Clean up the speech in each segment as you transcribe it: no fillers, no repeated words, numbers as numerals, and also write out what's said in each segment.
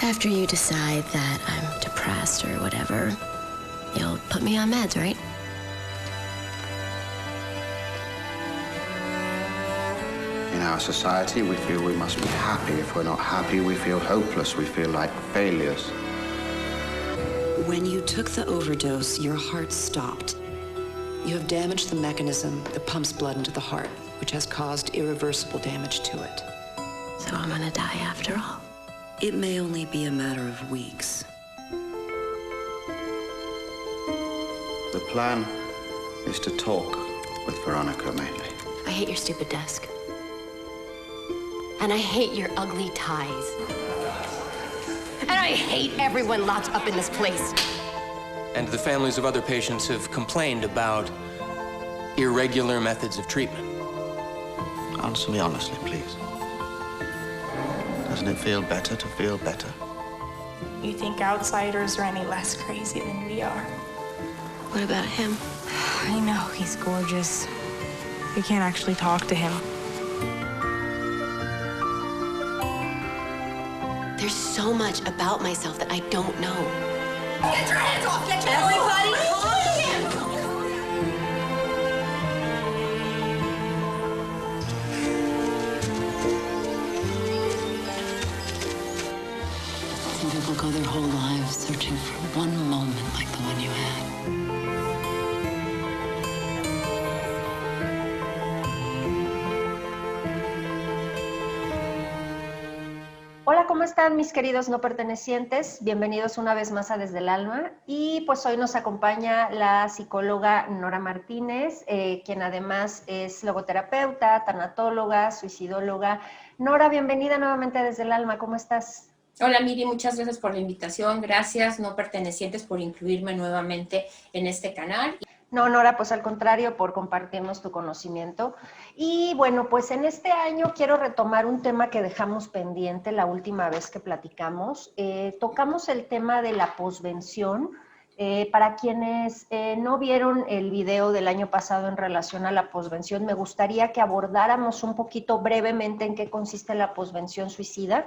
After you decide that I'm depressed or whatever, you'll put me on meds, right? In our society, we feel we must be happy. If we're not happy, we feel hopeless. We feel like failures. When you took the overdose, your heart stopped. You have damaged the mechanism that pumps blood into the heart, which has caused irreversible damage to it. So I'm gonna die after all. It may only be a matter of weeks. The plan is to talk with Veronica mainly. I hate your stupid desk. And I hate your ugly ties. And I hate everyone locked up in this place. And the families of other patients have complained about irregular methods of treatment. Answer me honestly, please. Doesn't it feel better to feel better? You think outsiders are any less crazy than we are? What about him? I know, he's gorgeous. You can't actually talk to him. There's so much about myself that I don't know. Get your hands off! Get your everybody calm down! Some people go their whole lives searching for one moment like the one you had. Hola, ¿cómo están mis queridos no pertenecientes? Bienvenidos una vez más a Desde el Alma. Y pues hoy nos acompaña la psicóloga Nora Martínez, quien además es logoterapeuta, tanatóloga, suicidóloga. Nora, bienvenida nuevamente a Desde el Alma, ¿cómo estás? Hola Miri, muchas gracias por la invitación. Gracias no pertenecientes por incluirme nuevamente en este canal. No, Nora, pues al contrario, por compartirnos tu conocimiento. Y bueno, pues en este año quiero retomar un tema que dejamos pendiente la última vez que platicamos. Tocamos el tema de la posvención. Para quienes no vieron el video del año pasado en relación a la posvención, me gustaría que abordáramos un poquito brevemente en qué consiste la posvención suicida.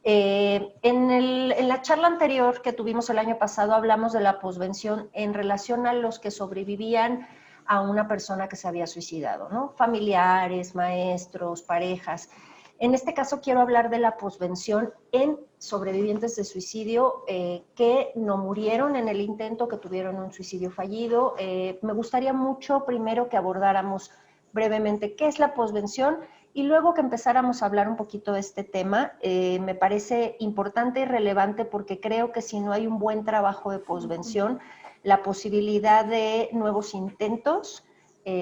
En la charla anterior que tuvimos el año pasado hablamos de la posvención en relación a los que sobrevivían a una persona que se había suicidado, ¿no? Familiares, maestros, parejas. En este caso quiero hablar de la posvención en sobrevivientes de suicidio que no murieron en el intento, que tuvieron un suicidio fallido. Me gustaría mucho primero que abordáramos brevemente qué es la posvención y luego que empezáramos a hablar un poquito de este tema. Me parece importante y relevante porque creo que si no hay un buen trabajo de posvención, la posibilidad de nuevos intentos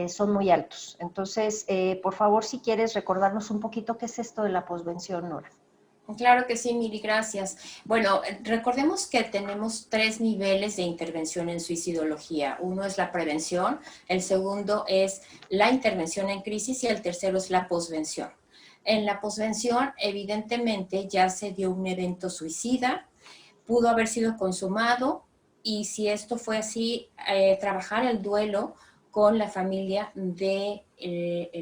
son muy altos. Entonces, por favor, si quieres recordarnos un poquito qué es esto de la posvención, Nora. Claro que sí, Miri, gracias. Bueno, recordemos que tenemos 3 niveles de intervención en suicidología. Uno es la prevención, el segundo es la intervención en crisis y el tercero es la posvención. En la posvención, evidentemente, ya se dio un evento suicida, pudo haber sido consumado y si esto fue así, trabajar el duelo con la familia de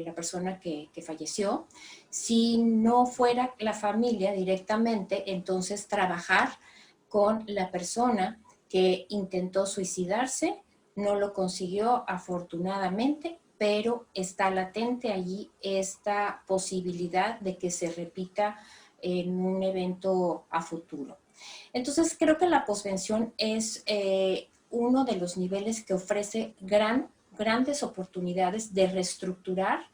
la persona que falleció. Si no fuera la familia directamente, entonces trabajar con la persona que intentó suicidarse, no lo consiguió afortunadamente, pero está latente allí esta posibilidad de que se repita en un evento a futuro. Entonces creo que la posvención es uno de los niveles que ofrece grandes oportunidades de reestructurar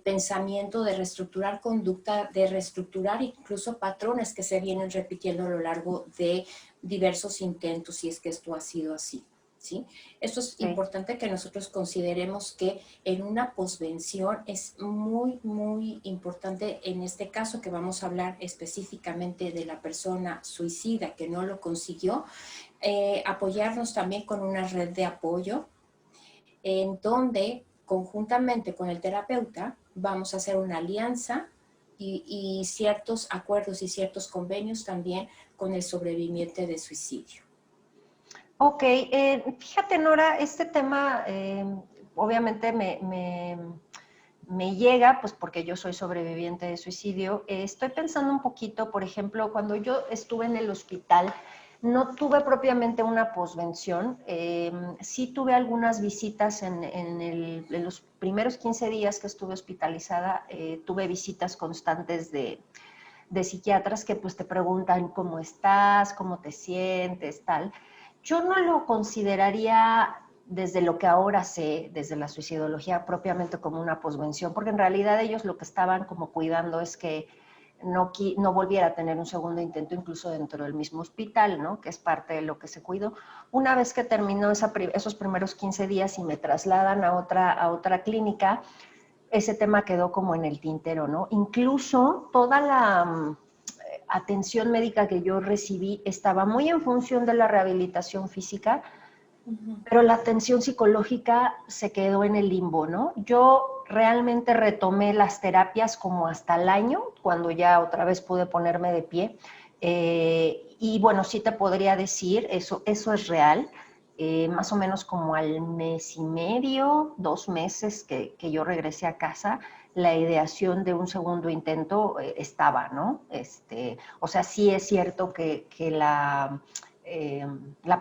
pensamiento, de reestructurar conducta, de reestructurar incluso patrones que se vienen repitiendo a lo largo de diversos intentos, si es que esto ha sido así, ¿sí? Esto es importante que nosotros consideremos que en una posvención es muy, muy importante, en este caso que vamos a hablar específicamente de la persona suicida que no lo consiguió, apoyarnos también con una red de apoyo en donde conjuntamente con el terapeuta vamos a hacer una alianza y ciertos acuerdos y ciertos convenios también con el sobreviviente de suicidio. Ok, fíjate Nora, este tema obviamente me me llega, pues porque yo soy sobreviviente de suicidio. Estoy pensando un poquito, por ejemplo, cuando yo estuve en el hospital, no tuve propiamente una posvención, sí tuve algunas visitas en los primeros 15 días que estuve hospitalizada, tuve visitas constantes de psiquiatras que pues te preguntan cómo estás, cómo te sientes, tal. Yo no lo consideraría desde lo que ahora sé, desde la suicidología propiamente como una posvención, porque en realidad ellos lo que estaban como cuidando es que no volviera a tener un segundo intento incluso dentro del mismo hospital, ¿no? Que es parte de lo que se cuidó. Una vez que terminó esos primeros 15 días y me trasladan a otra clínica, ese tema quedó como en el tintero, ¿no? Incluso toda la atención médica que yo recibí estaba muy en función de la rehabilitación física, pero la atención psicológica se quedó en el limbo, ¿no? Yo realmente retomé las terapias como hasta el año, cuando ya otra vez pude ponerme de pie. Y bueno, sí te podría decir, eso es real. Más o menos como al mes y medio, 2 meses que yo regresé a casa, la ideación de un segundo intento estaba, ¿no? O sea, sí es cierto que la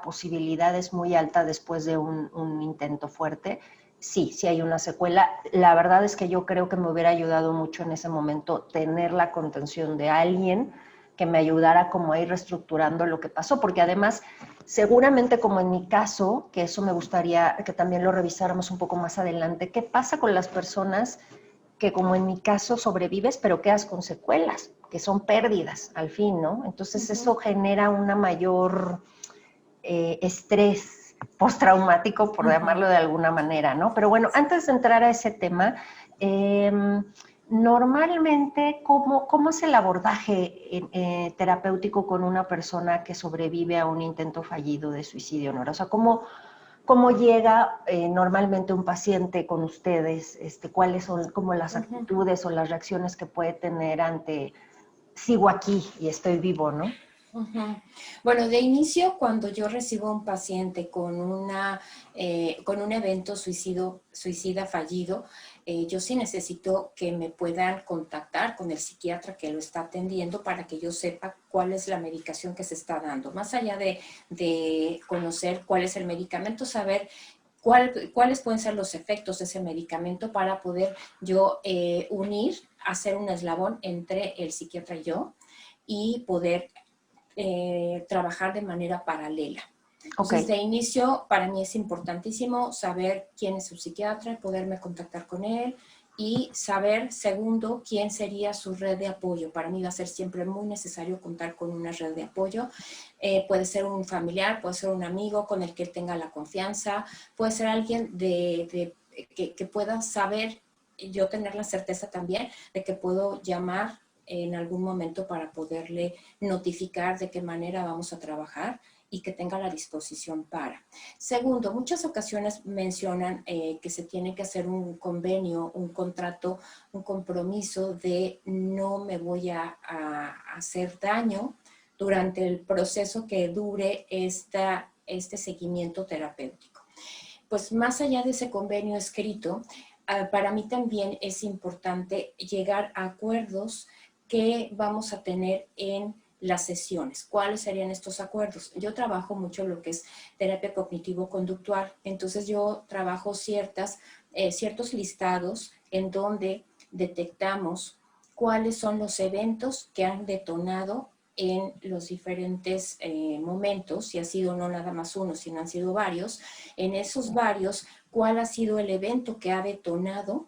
posibilidad es muy alta después de un intento fuerte. Sí, sí hay una secuela. La verdad es que yo creo que me hubiera ayudado mucho en ese momento tener la contención de alguien que me ayudara como a ir reestructurando lo que pasó, porque además, seguramente como en mi caso, que eso me gustaría que también lo revisáramos un poco más adelante, ¿qué pasa con las personas que como en mi caso sobrevives, pero quedas con secuelas, que son pérdidas al fin, ¿no? Entonces eso genera una mayor estrés postraumático, por llamarlo de alguna manera, ¿no? Pero bueno, antes de entrar a ese tema, normalmente, ¿cómo es el abordaje terapéutico con una persona que sobrevive a un intento fallido de suicidio, Nora? O sea, ¿cómo llega normalmente un paciente con ustedes? ¿Cuáles son como las actitudes o las reacciones que puede tener ante sigo aquí y estoy vivo, ¿no? Bueno, de inicio, cuando yo recibo un paciente con un evento suicida fallido, yo sí necesito que me puedan contactar con el psiquiatra que lo está atendiendo para que yo sepa cuál es la medicación que se está dando. Más allá de conocer cuál es el medicamento, saber cuáles pueden ser los efectos de ese medicamento para poder yo hacer un eslabón entre el psiquiatra y yo y poder trabajar de manera paralela. Entonces, de inicio, para mí es importantísimo saber quién es su psiquiatra, poderme contactar con él y saber, segundo, quién sería su red de apoyo. Para mí va a ser siempre muy necesario contar con una red de apoyo. Puede ser un familiar, puede ser un amigo con el que él tenga la confianza, puede ser alguien que pueda saber, yo tener la certeza también de que puedo llamar en algún momento para poderle notificar de qué manera vamos a trabajar y que tenga la disposición para. Segundo, muchas ocasiones mencionan que se tiene que hacer un convenio, un contrato, un compromiso de no me voy a hacer daño durante el proceso que dure este seguimiento terapéutico. Pues más allá de ese convenio escrito, para mí también es importante llegar a acuerdos que vamos a tener en las sesiones. ¿Cuáles serían estos acuerdos? Yo trabajo mucho lo que es terapia cognitivo-conductual, entonces yo trabajo ciertos listados en donde detectamos cuáles son los eventos que han detonado en los diferentes momentos, si ha sido no nada más uno, sino han sido varios, en esos varios, cuál ha sido el evento que ha detonado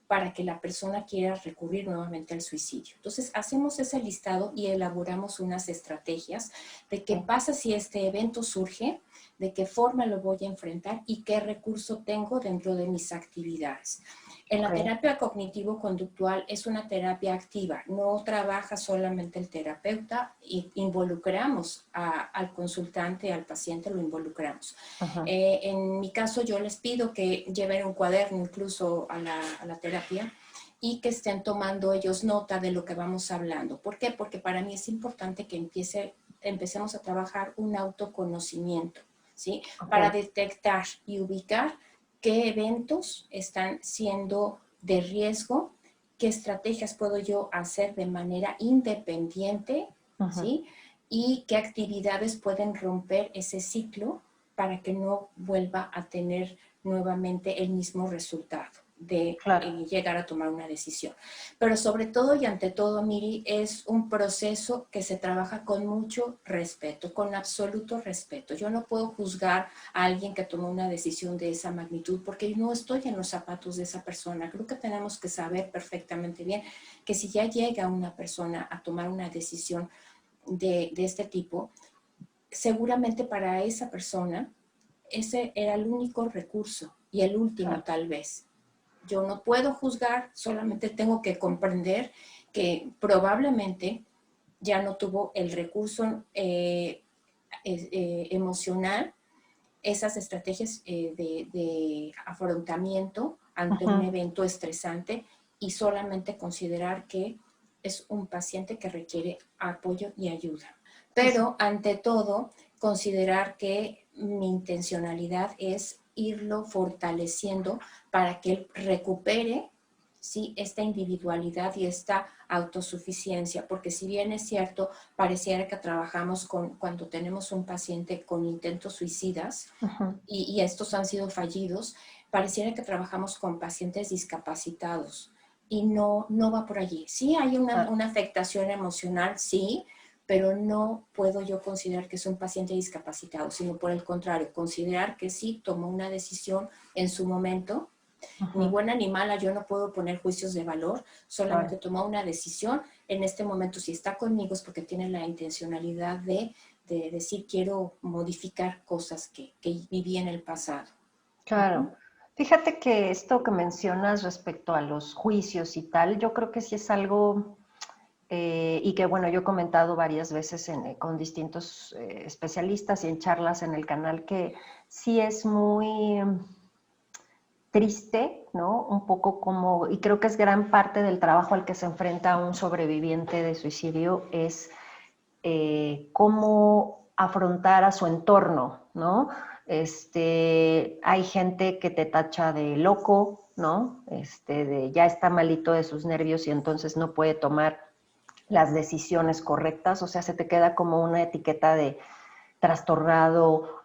para que la persona quiera recurrir nuevamente al suicidio. Entonces, hacemos ese listado y elaboramos unas estrategias de qué pasa si este evento surge, de qué forma lo voy a enfrentar y qué recurso tengo dentro de mis actividades. En la terapia cognitivo-conductual es una terapia activa, no trabaja solamente el terapeuta, y involucramos al consultante, al paciente, lo involucramos. En mi caso yo les pido que lleven un cuaderno incluso a la terapia y que estén tomando ellos nota de lo que vamos hablando. ¿Por qué? Porque para mí es importante que empecemos a trabajar un autoconocimiento, ¿sí? Para detectar y ubicar qué eventos están siendo de riesgo, qué estrategias puedo yo hacer de manera independiente, ¿sí? Y qué actividades pueden romper ese ciclo para que no vuelva a tener nuevamente el mismo resultado de llegar a tomar una decisión. Pero sobre todo y ante todo, Miri, es un proceso que se trabaja con mucho respeto, con absoluto respeto. Yo no puedo juzgar a alguien que tomó una decisión de esa magnitud porque no estoy en los zapatos de esa persona. Creo que tenemos que saber perfectamente bien que si ya llega una persona a tomar una decisión de este tipo, seguramente para esa persona ese era el único recurso y el último tal vez. Yo no puedo juzgar, solamente tengo que comprender que probablemente ya no tuvo el recurso emocional, esas estrategias de afrontamiento ante un evento estresante y solamente considerar que es un paciente que requiere apoyo y ayuda. Pero ante todo, considerar que mi intencionalidad es irlo fortaleciendo para que él recupere, ¿sí?, esta individualidad y esta autosuficiencia, porque si bien es cierto, pareciera que trabajamos cuando tenemos un paciente con intentos suicidas y estos han sido fallidos, pareciera que trabajamos con pacientes discapacitados y no va por allí. Sí hay una afectación emocional, sí, pero no puedo yo considerar que es un paciente discapacitado, sino por el contrario, considerar que sí tomó una decisión en su momento, ni buena ni mala, yo no puedo poner juicios de valor, solamente tomó una decisión, en este momento si está conmigo es porque tiene la intencionalidad de decir quiero modificar cosas que viví en el pasado. Claro. Fíjate que esto que mencionas respecto a los juicios y tal, yo creo que sí es algo... y que bueno, yo he comentado varias veces con distintos especialistas y en charlas en el canal que sí es muy triste, ¿no? Un poco como, y creo que es gran parte del trabajo al que se enfrenta un sobreviviente de suicidio, es cómo afrontar a su entorno, ¿no? Hay gente que te tacha de loco, ¿no? De ya está malito de sus nervios y entonces no puede tomar las decisiones correctas, o sea, se te queda como una etiqueta de trastornado,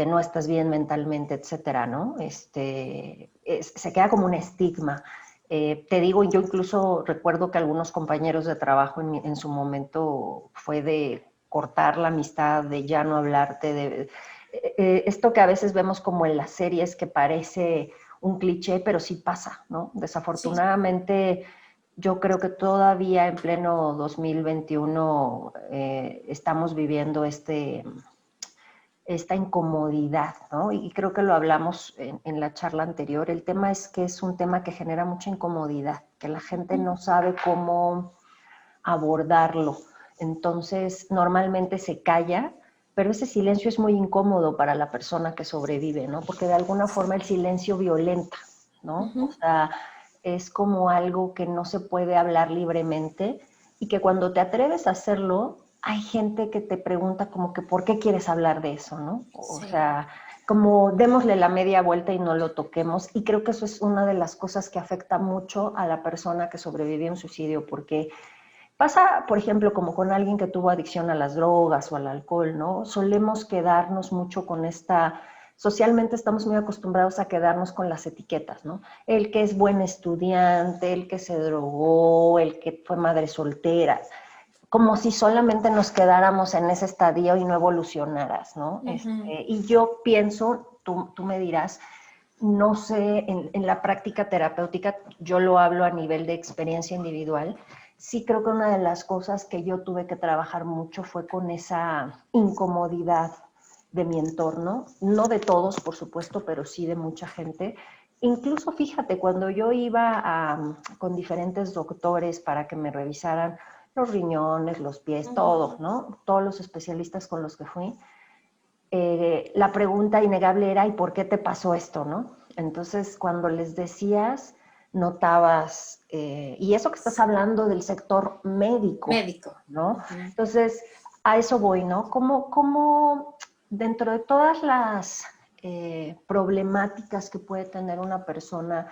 no estás bien mentalmente, etcétera, ¿no? Se queda como un estigma. Te digo, yo incluso recuerdo que algunos compañeros de trabajo en su momento fue de cortar la amistad, de ya no hablarte, de esto que a veces vemos como en las series que parece un cliché, pero sí pasa, ¿no? Desafortunadamente... Sí. Yo creo que todavía en pleno 2021 estamos viviendo esta incomodidad, ¿no? Y creo que lo hablamos en la charla anterior. El tema es que es un tema que genera mucha incomodidad, que la gente no sabe cómo abordarlo. Entonces, normalmente se calla, pero ese silencio es muy incómodo para la persona que sobrevive, ¿no? Porque de alguna forma el silencio violenta, ¿no? O sea... es como algo que no se puede hablar libremente y que cuando te atreves a hacerlo, hay gente que te pregunta como que ¿por qué quieres hablar de eso, no? O sea, como démosle la media vuelta y no lo toquemos, y creo que eso es una de las cosas que afecta mucho a la persona que sobrevivió a un suicidio, porque pasa, por ejemplo, como con alguien que tuvo adicción a las drogas o al alcohol, ¿no? Solemos quedarnos mucho con esta... Socialmente estamos muy acostumbrados a quedarnos con las etiquetas, ¿no? El que es buen estudiante, el que se drogó, el que fue madre soltera, como si solamente nos quedáramos en ese estadio y no evolucionaras, ¿no? Y yo pienso, tú me dirás, no sé, en la práctica terapéutica, yo lo hablo a nivel de experiencia individual, sí creo que una de las cosas que yo tuve que trabajar mucho fue con esa incomodidad de mi entorno, no de todos, por supuesto, pero sí de mucha gente. Incluso, fíjate, cuando yo iba con diferentes doctores para que me revisaran los riñones, los pies, todo, ¿no? Todos los especialistas con los que fui, la pregunta innegable era, ¿y por qué te pasó esto, no? Entonces, cuando les decías, notabas, y eso que estás hablando del sector médico, ¿no? Entonces, a eso voy, ¿no? ¿Cómo dentro de todas las problemáticas que puede tener una persona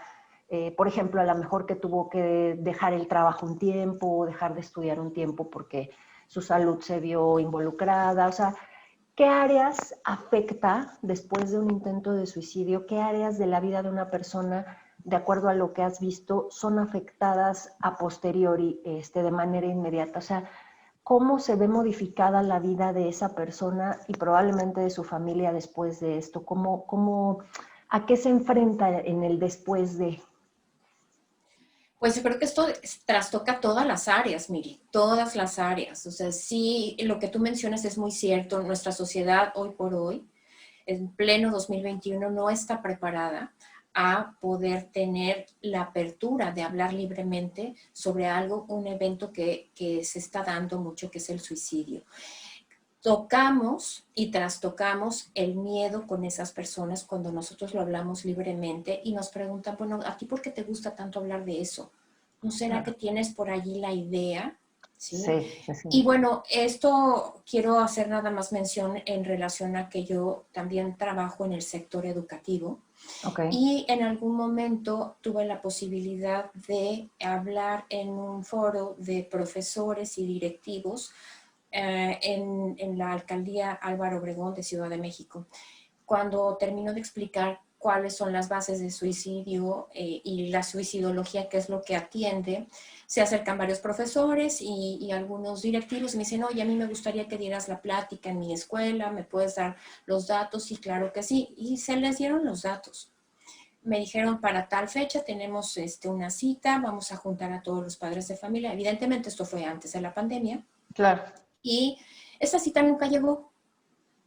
Por ejemplo, a lo mejor que tuvo que dejar el trabajo un tiempo o dejar de estudiar un tiempo porque su salud se vio involucrada. O sea, ¿qué áreas afecta después de un intento de suicidio? ¿Qué áreas de la vida de una persona, de acuerdo a lo que has visto, son afectadas a posteriori, de manera inmediata? O sea, ¿cómo se ve modificada la vida de esa persona y probablemente de su familia después de esto? ¿A qué se enfrenta en el después de? Pues yo creo que esto trastoca todas las áreas, Miri, todas las áreas. O sea, sí, lo que tú mencionas es muy cierto. Nuestra sociedad hoy por hoy, en pleno 2021, no está preparada a poder tener la apertura de hablar libremente sobre algo, un evento que se está dando mucho, que es el suicidio. Tocamos y trastocamos el miedo con esas personas cuando nosotros lo hablamos libremente y nos preguntan, bueno, ¿a ti por qué te gusta tanto hablar de eso? ¿No será que tienes por allí la idea? ¿Sí? Sí. Y bueno, esto quiero hacer nada más mención en relación a que yo también trabajo en el sector educativo. Okay. Y en algún momento tuve la posibilidad de hablar en un foro de profesores y directivos en la alcaldía Álvaro Obregón de Ciudad de México. Cuando termino de explicar cuáles son las bases de suicidio y la suicidología, que es lo que atiende, se acercan varios profesores y algunos directivos y me dicen, oye, a mí me gustaría que dieras la plática en mi escuela, ¿me puedes dar los datos? Y claro que sí, y se les dieron los datos. Me dijeron, para tal fecha tenemos una cita, vamos a juntar a todos los padres de familia. Evidentemente esto fue antes de la pandemia. Claro. Y esa cita nunca llegó.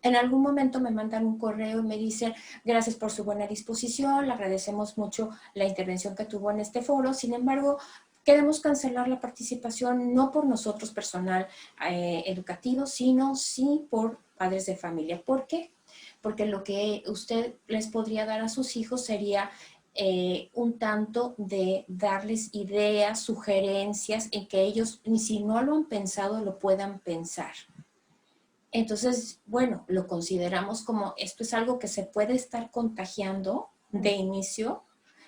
En algún momento me mandan un correo y me dicen, gracias por su buena disposición, le agradecemos mucho la intervención que tuvo en este foro, sin embargo, queremos cancelar la participación, no por nosotros personal educativo, sino sí por padres de familia. ¿Por qué? Porque lo que usted les podría dar a sus hijos sería un tanto de darles ideas, sugerencias, en que ellos, ni si no lo han pensado, lo puedan pensar. Entonces, bueno, lo consideramos como esto es algo que se puede estar contagiando de inicio,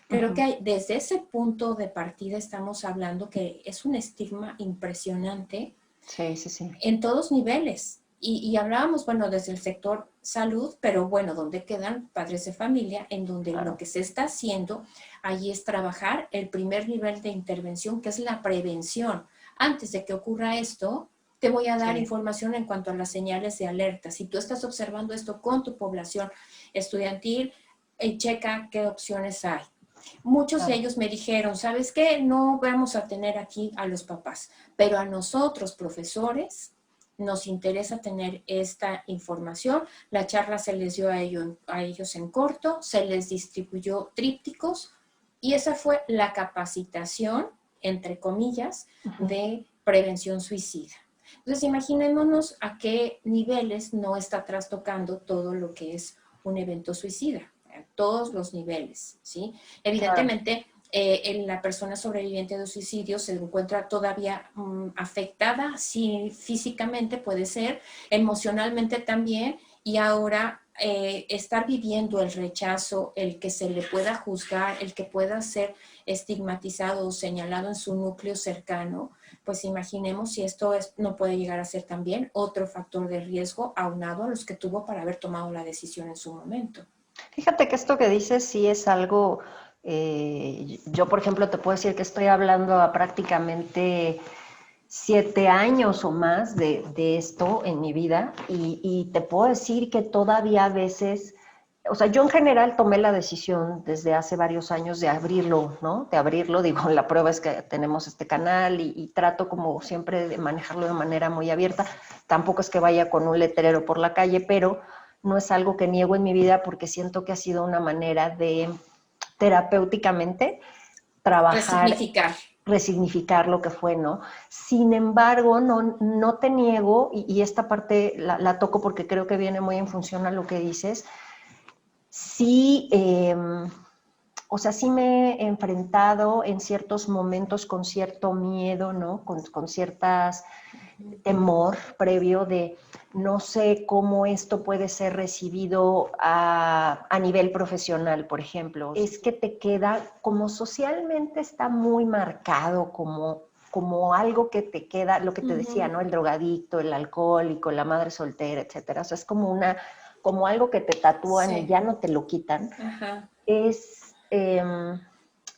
pero que desde ese punto de partida estamos hablando que es un estigma impresionante. Sí. En todos niveles. Y hablábamos, bueno, desde el sector salud, pero bueno, donde quedan padres de familia, en donde lo que se está haciendo allí es trabajar el primer nivel de intervención, que es la prevención. Antes de que ocurra esto, te voy a dar información en cuanto a las señales de alerta. Si tú estás observando esto con tu población estudiantil, checa qué opciones hay. Muchos de ellos me dijeron, ¿sabes qué? No vamos a tener aquí a los papás, pero a nosotros, profesores, nos interesa tener esta información. La charla se les dio a ellos en corto, se les distribuyó trípticos y esa fue la capacitación, entre comillas, de prevención suicida. Entonces, imaginémonos a qué niveles no está trastocando todo lo que es un evento suicida, a todos los niveles, ¿sí? Evidentemente, en la persona sobreviviente de suicidio se encuentra todavía afectada, sí, físicamente puede ser, emocionalmente también, y ahora estar viviendo el rechazo, el que se le pueda juzgar, el que pueda ser estigmatizado o señalado en su núcleo cercano, pues imaginemos si esto no puede llegar a ser también otro factor de riesgo aunado a los que tuvo para haber tomado la decisión en su momento. Fíjate que esto que dices sí es algo, yo por ejemplo te puedo decir que estoy hablando a prácticamente 7 años o más de esto en mi vida y te puedo decir que todavía a veces, o sea, yo en general tomé la decisión desde hace varios años de abrirlo, ¿no? De abrirlo, digo, la prueba es que tenemos este canal y trato como siempre de manejarlo de manera muy abierta. Tampoco es que vaya con un letrero por la calle, pero no es algo que niego en mi vida porque siento que ha sido una manera de terapéuticamente trabajar, resignificar lo que fue, ¿no? Sin embargo, no te niego, y esta parte la toco porque creo que viene muy en función a lo que dices, sí o sea, sí me he enfrentado en ciertos momentos con cierto miedo, ¿no? Con ciertas temor previo de no sé cómo esto puede ser recibido a nivel profesional, por ejemplo. Es que te queda, como socialmente está muy marcado, como algo que te queda, lo que te decía, ¿no? El drogadicto, el alcohólico, la madre soltera, etcétera. O sea, es como algo que te tatúan y ya no te lo quitan. Ajá.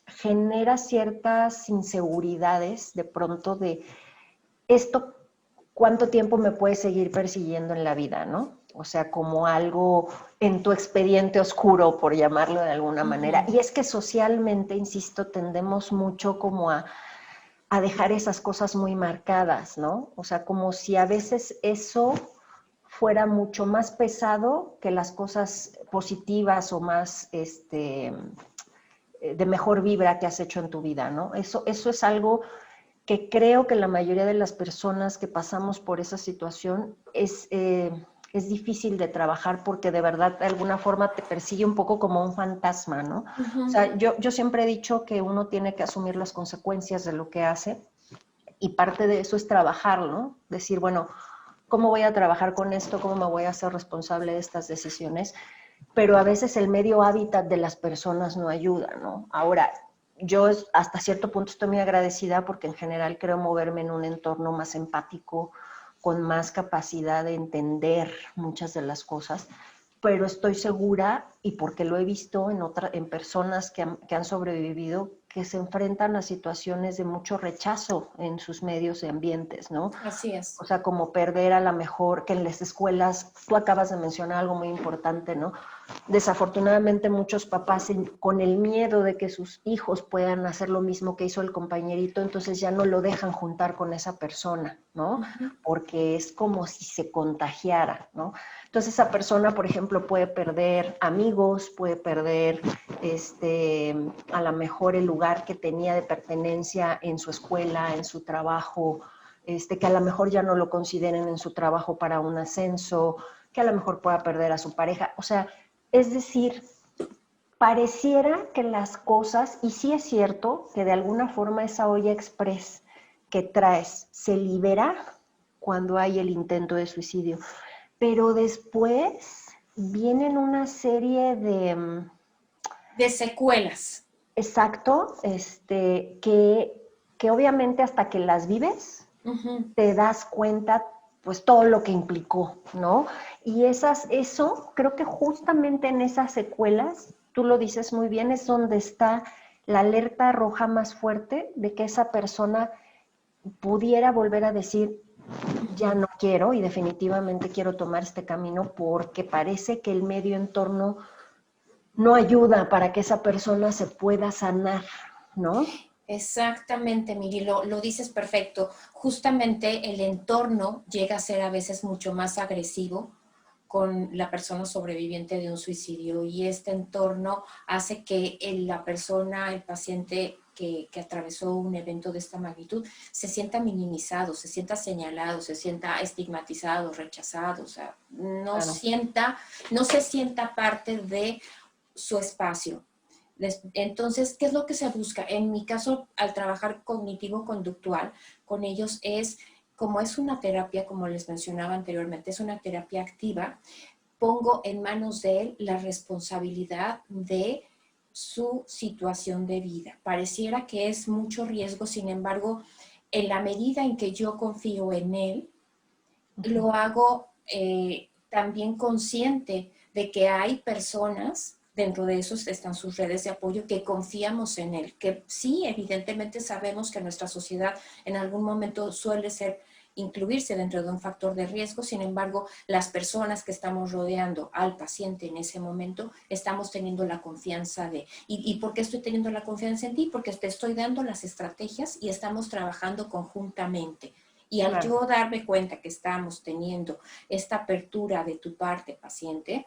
Genera ciertas inseguridades de pronto de esto, cuánto tiempo me puede seguir persiguiendo en la vida, ¿no? O sea, como algo en tu expediente oscuro, por llamarlo de alguna manera. Y es que socialmente, insisto, tendemos mucho como a dejar esas cosas muy marcadas, ¿no? O sea, como si a veces eso fuera mucho más pesado que las cosas positivas o más de mejor vibra que has hecho en tu vida, ¿no? Eso es algo que creo que la mayoría de las personas que pasamos por esa situación es difícil de trabajar porque de verdad de alguna forma te persigue un poco como un fantasma, ¿no? O sea, yo siempre he dicho que uno tiene que asumir las consecuencias de lo que hace y parte de eso es trabajar, ¿no? Decir, bueno, ¿cómo voy a trabajar con esto? ¿Cómo me voy a hacer responsable de estas decisiones? Pero a veces el medio hábitat de las personas no ayuda, ¿no? Ahora, yo hasta cierto punto estoy muy agradecida porque en general creo moverme en un entorno más empático, con más capacidad de entender muchas de las cosas, pero estoy segura, y porque lo he visto en personas que han sobrevivido, que se enfrentan a situaciones de mucho rechazo en sus medios y ambientes, ¿no? Así es. O sea, como perder a la mejor, que en las escuelas, tú acabas de mencionar algo muy importante, ¿no? Desafortunadamente muchos papás con el miedo de que sus hijos puedan hacer lo mismo que hizo el compañerito, entonces ya no lo dejan juntar con esa persona, ¿no? Porque es como si se contagiara, ¿no? Entonces esa persona, por ejemplo, puede perder amigos, puede perder a lo mejor el lugar que tenía de pertenencia en su escuela, en su trabajo, que a lo mejor ya no lo consideren en su trabajo para un ascenso, que a lo mejor pueda perder a su pareja. O sea, es decir, pareciera que las cosas, y sí es cierto que de alguna forma esa olla express que traes se libera cuando hay el intento de suicidio, pero después vienen una serie de secuelas. Exacto, que obviamente hasta que las vives, te das cuenta pues todo lo que implicó, ¿no? Y eso, creo que justamente en esas secuelas, tú lo dices muy bien, es donde está la alerta roja más fuerte de que esa persona pudiera volver a decir, ya no quiero y definitivamente quiero tomar este camino porque parece que el medio entorno no ayuda para que esa persona se pueda sanar, ¿no? Exactamente, Miri, lo dices perfecto. Justamente el entorno llega a ser a veces mucho más agresivo con la persona sobreviviente de un suicidio y este entorno hace que la persona, el paciente que atravesó un evento de esta magnitud, se sienta minimizado, se sienta señalado, se sienta estigmatizado, rechazado, o sea, no se sienta parte de su espacio. Entonces, ¿qué es lo que se busca? En mi caso, al trabajar cognitivo-conductual con ellos como es una terapia, como les mencionaba anteriormente, es una terapia activa, pongo en manos de él la responsabilidad de su situación de vida. Pareciera que es mucho riesgo, sin embargo, en la medida en que yo confío en él, lo hago también consciente de que hay personas, dentro de esos están sus redes de apoyo, que confiamos en él, que sí, evidentemente sabemos que nuestra sociedad en algún momento suele incluirse dentro de un factor de riesgo, sin embargo, las personas que estamos rodeando al paciente en ese momento, estamos teniendo la confianza ¿y por qué estoy teniendo la confianza en ti? Porque te estoy dando las estrategias y estamos trabajando conjuntamente. Y al yo darme cuenta que estamos teniendo esta apertura de tu parte, paciente,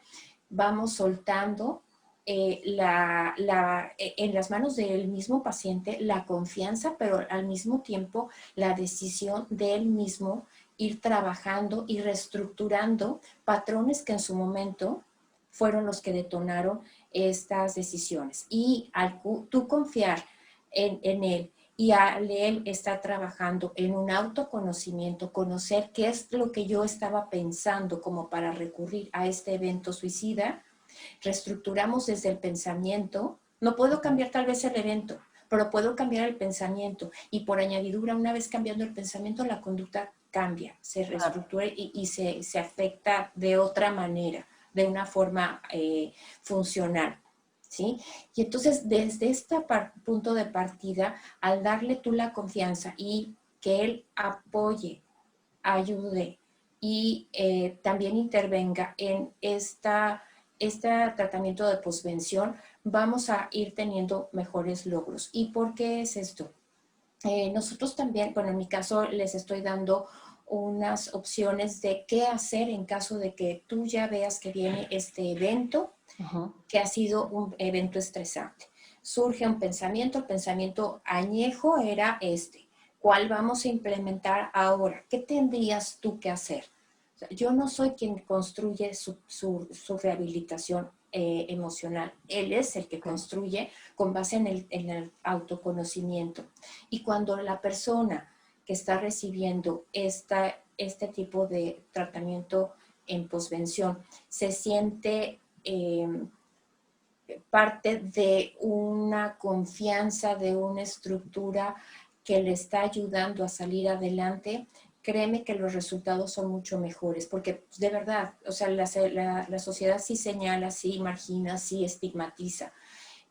vamos soltando en las manos del mismo paciente la confianza, pero al mismo tiempo la decisión de él mismo ir trabajando y reestructurando patrones que en su momento fueron los que detonaron estas decisiones. Y al tú confiar en él y al él estar trabajando en un autoconocimiento, conocer qué es lo que yo estaba pensando como para recurrir a este evento suicida, reestructuramos desde el pensamiento. No puedo cambiar tal vez el evento, pero puedo cambiar el pensamiento y por añadidura, una vez cambiando el pensamiento, la conducta cambia, se reestructura y se afecta de otra manera, de una forma funcional, ¿sí? Y entonces, desde este punto de partida, al darle tú la confianza y que él apoye, ayude y también intervenga en este tratamiento de posvención, vamos a ir teniendo mejores logros. ¿Y por qué es esto? Nosotros también, bueno, en mi caso les estoy dando unas opciones de qué hacer en caso de que tú ya veas que viene este evento, que ha sido un evento estresante. Surge un pensamiento, el pensamiento añejo era este. ¿Cuál vamos a implementar ahora? ¿Qué tendrías tú que hacer? O sea, yo no soy quien construye su rehabilitación emocional. Él es el que construye con base en el autoconocimiento. Y cuando la persona que está recibiendo este tipo de tratamiento en posvención se siente parte de una confianza, de una estructura que le está ayudando a salir adelante, créeme que los resultados son mucho mejores, porque de verdad, o sea, la sociedad sí señala, sí margina, sí estigmatiza,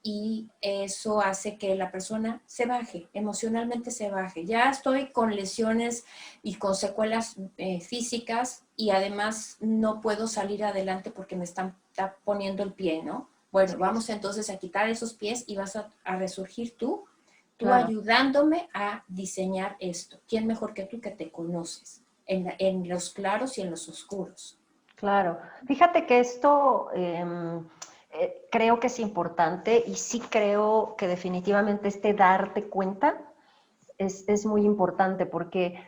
y eso hace que la persona se baje, emocionalmente se baje. Ya estoy con lesiones y con secuelas físicas y además no puedo salir adelante porque me está poniendo el pie, ¿no? Bueno, vamos entonces a quitar esos pies y vas a resurgir tú claro, ayudándome a diseñar esto. ¿Quién mejor que tú que te conoces en los claros y en los oscuros? Claro. Fíjate que esto creo que es importante y sí creo que definitivamente darte cuenta es muy importante porque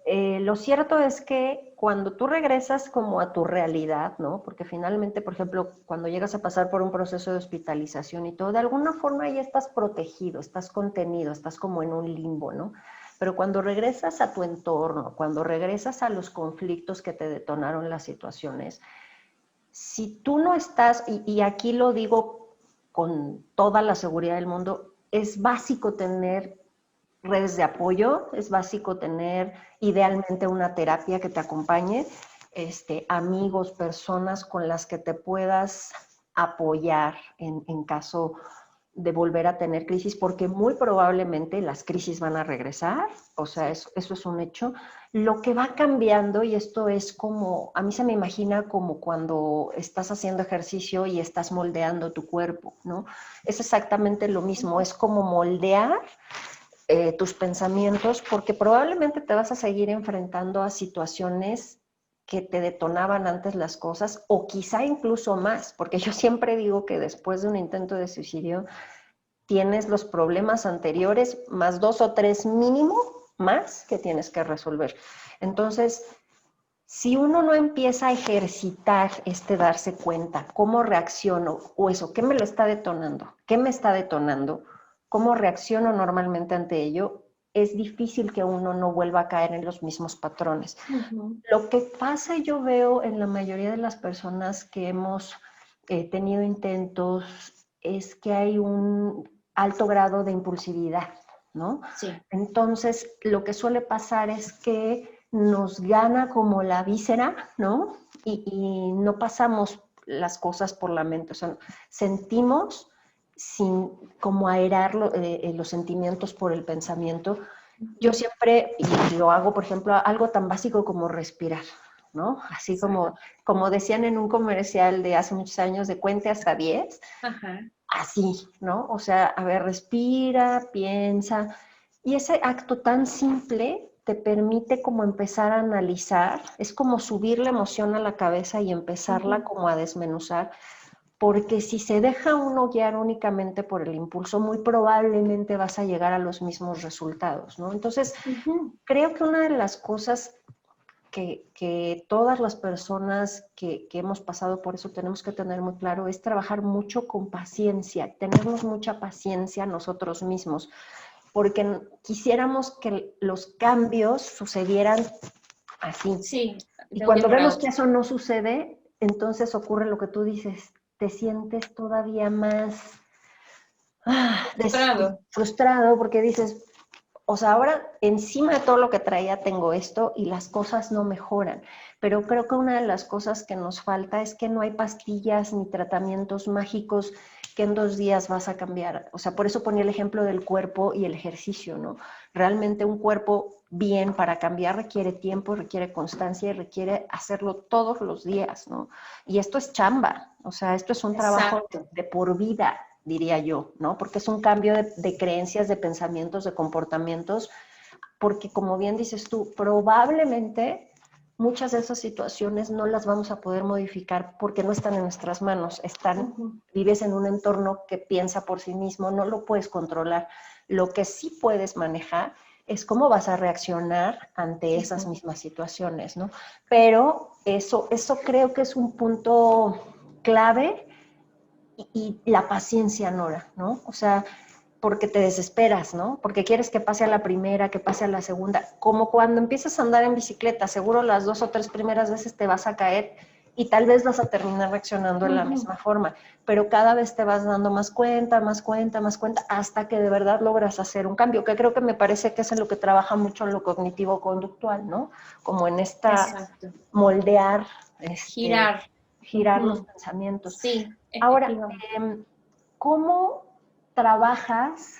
lo cierto es que cuando tú regresas como a tu realidad, ¿no? Porque finalmente, por ejemplo, cuando llegas a pasar por un proceso de hospitalización y todo, de alguna forma ya estás protegido, estás contenido, estás como en un limbo, ¿no? Pero cuando regresas a tu entorno, cuando regresas a los conflictos que te detonaron las situaciones, si tú no estás, y aquí lo digo con toda la seguridad del mundo, es básico tener redes de apoyo, es básico tener idealmente una terapia que te acompañe, amigos, personas con las que te puedas apoyar en caso de volver a tener crisis, porque muy probablemente las crisis van a regresar, o sea, eso es un hecho. Lo que va cambiando, y esto es como, a mí se me imagina como cuando estás haciendo ejercicio y estás moldeando tu cuerpo, ¿no? Es exactamente lo mismo, es como moldear tus pensamientos, porque probablemente te vas a seguir enfrentando a situaciones que te detonaban antes las cosas, o quizá incluso más, porque yo siempre digo que después de un intento de suicidio tienes los problemas anteriores más 2 o 3 mínimo más que tienes que resolver. Entonces, si uno no empieza a ejercitar darse cuenta, cómo reacciono, o eso, ¿qué me lo está detonando? ¿Qué me está detonando? ¿Cómo reacciono normalmente ante ello? Es difícil que uno no vuelva a caer en los mismos patrones. Lo que pasa, yo veo en la mayoría de las personas que hemos tenido intentos, es que hay un alto grado de impulsividad, ¿no? Sí. Entonces, lo que suele pasar es que nos gana como la víscera, ¿no? Y no pasamos las cosas por la mente, o sea, sentimos sin como aerar los sentimientos por el pensamiento. Yo siempre, y lo hago, por ejemplo, algo tan básico como respirar, ¿no? Así como decían en un comercial de hace muchos años, de cuente hasta 10, Ajá. Así, ¿no? O sea, a ver, respira, piensa, y ese acto tan simple te permite como empezar a analizar, es como subir la emoción a la cabeza y empezarla como a desmenuzar, porque si se deja uno guiar únicamente por el impulso, muy probablemente vas a llegar a los mismos resultados, ¿no? Entonces, creo que una de las cosas que todas las personas que hemos pasado por eso tenemos que tener muy claro es trabajar mucho con paciencia, tenernos mucha paciencia nosotros mismos, porque quisiéramos que los cambios sucedieran así. Sí, Y de un día cuando para vemos otro. que eso no sucede, entonces ocurre lo que tú dices, te sientes todavía más Frustrado. frustrado porque dices, o sea, ahora encima de todo lo que traía tengo esto y las cosas no mejoran. Pero creo que una de las cosas que nos falta es que no hay pastillas ni tratamientos mágicos que en 2 días vas a cambiar. O sea, por eso ponía el ejemplo del cuerpo y el ejercicio, ¿no? Realmente un cuerpo bien para cambiar requiere tiempo, requiere constancia y requiere hacerlo todos los días, ¿no? Y esto es chamba, o sea, esto es un trabajo Exacto. de por vida, diría yo, ¿no? Porque es un cambio de creencias, de pensamientos, de comportamientos, porque como bien dices tú, probablemente muchas de esas situaciones no las vamos a poder modificar porque no están en nuestras manos, vives en un entorno que piensa por sí mismo, no lo puedes controlar. Lo que sí puedes manejar es cómo vas a reaccionar ante esas mismas situaciones, ¿no? Pero eso creo que es un punto clave y la paciencia, Nora, ¿no? O sea, porque te desesperas, ¿no? Porque quieres que pase a la primera, que pase a la segunda. Como cuando empiezas a andar en bicicleta, seguro las 2 o 3 primeras veces te vas a caer y tal vez vas a terminar reaccionando de la misma forma, pero cada vez te vas dando más cuenta, más cuenta, más cuenta, hasta que de verdad logras hacer un cambio, que creo que me parece que es en lo que trabaja mucho en lo cognitivo-conductual, ¿no? Como en esta Exacto. moldear, Girar. girar los pensamientos. Sí, Ahora, efectivamente. ¿cómo trabajas?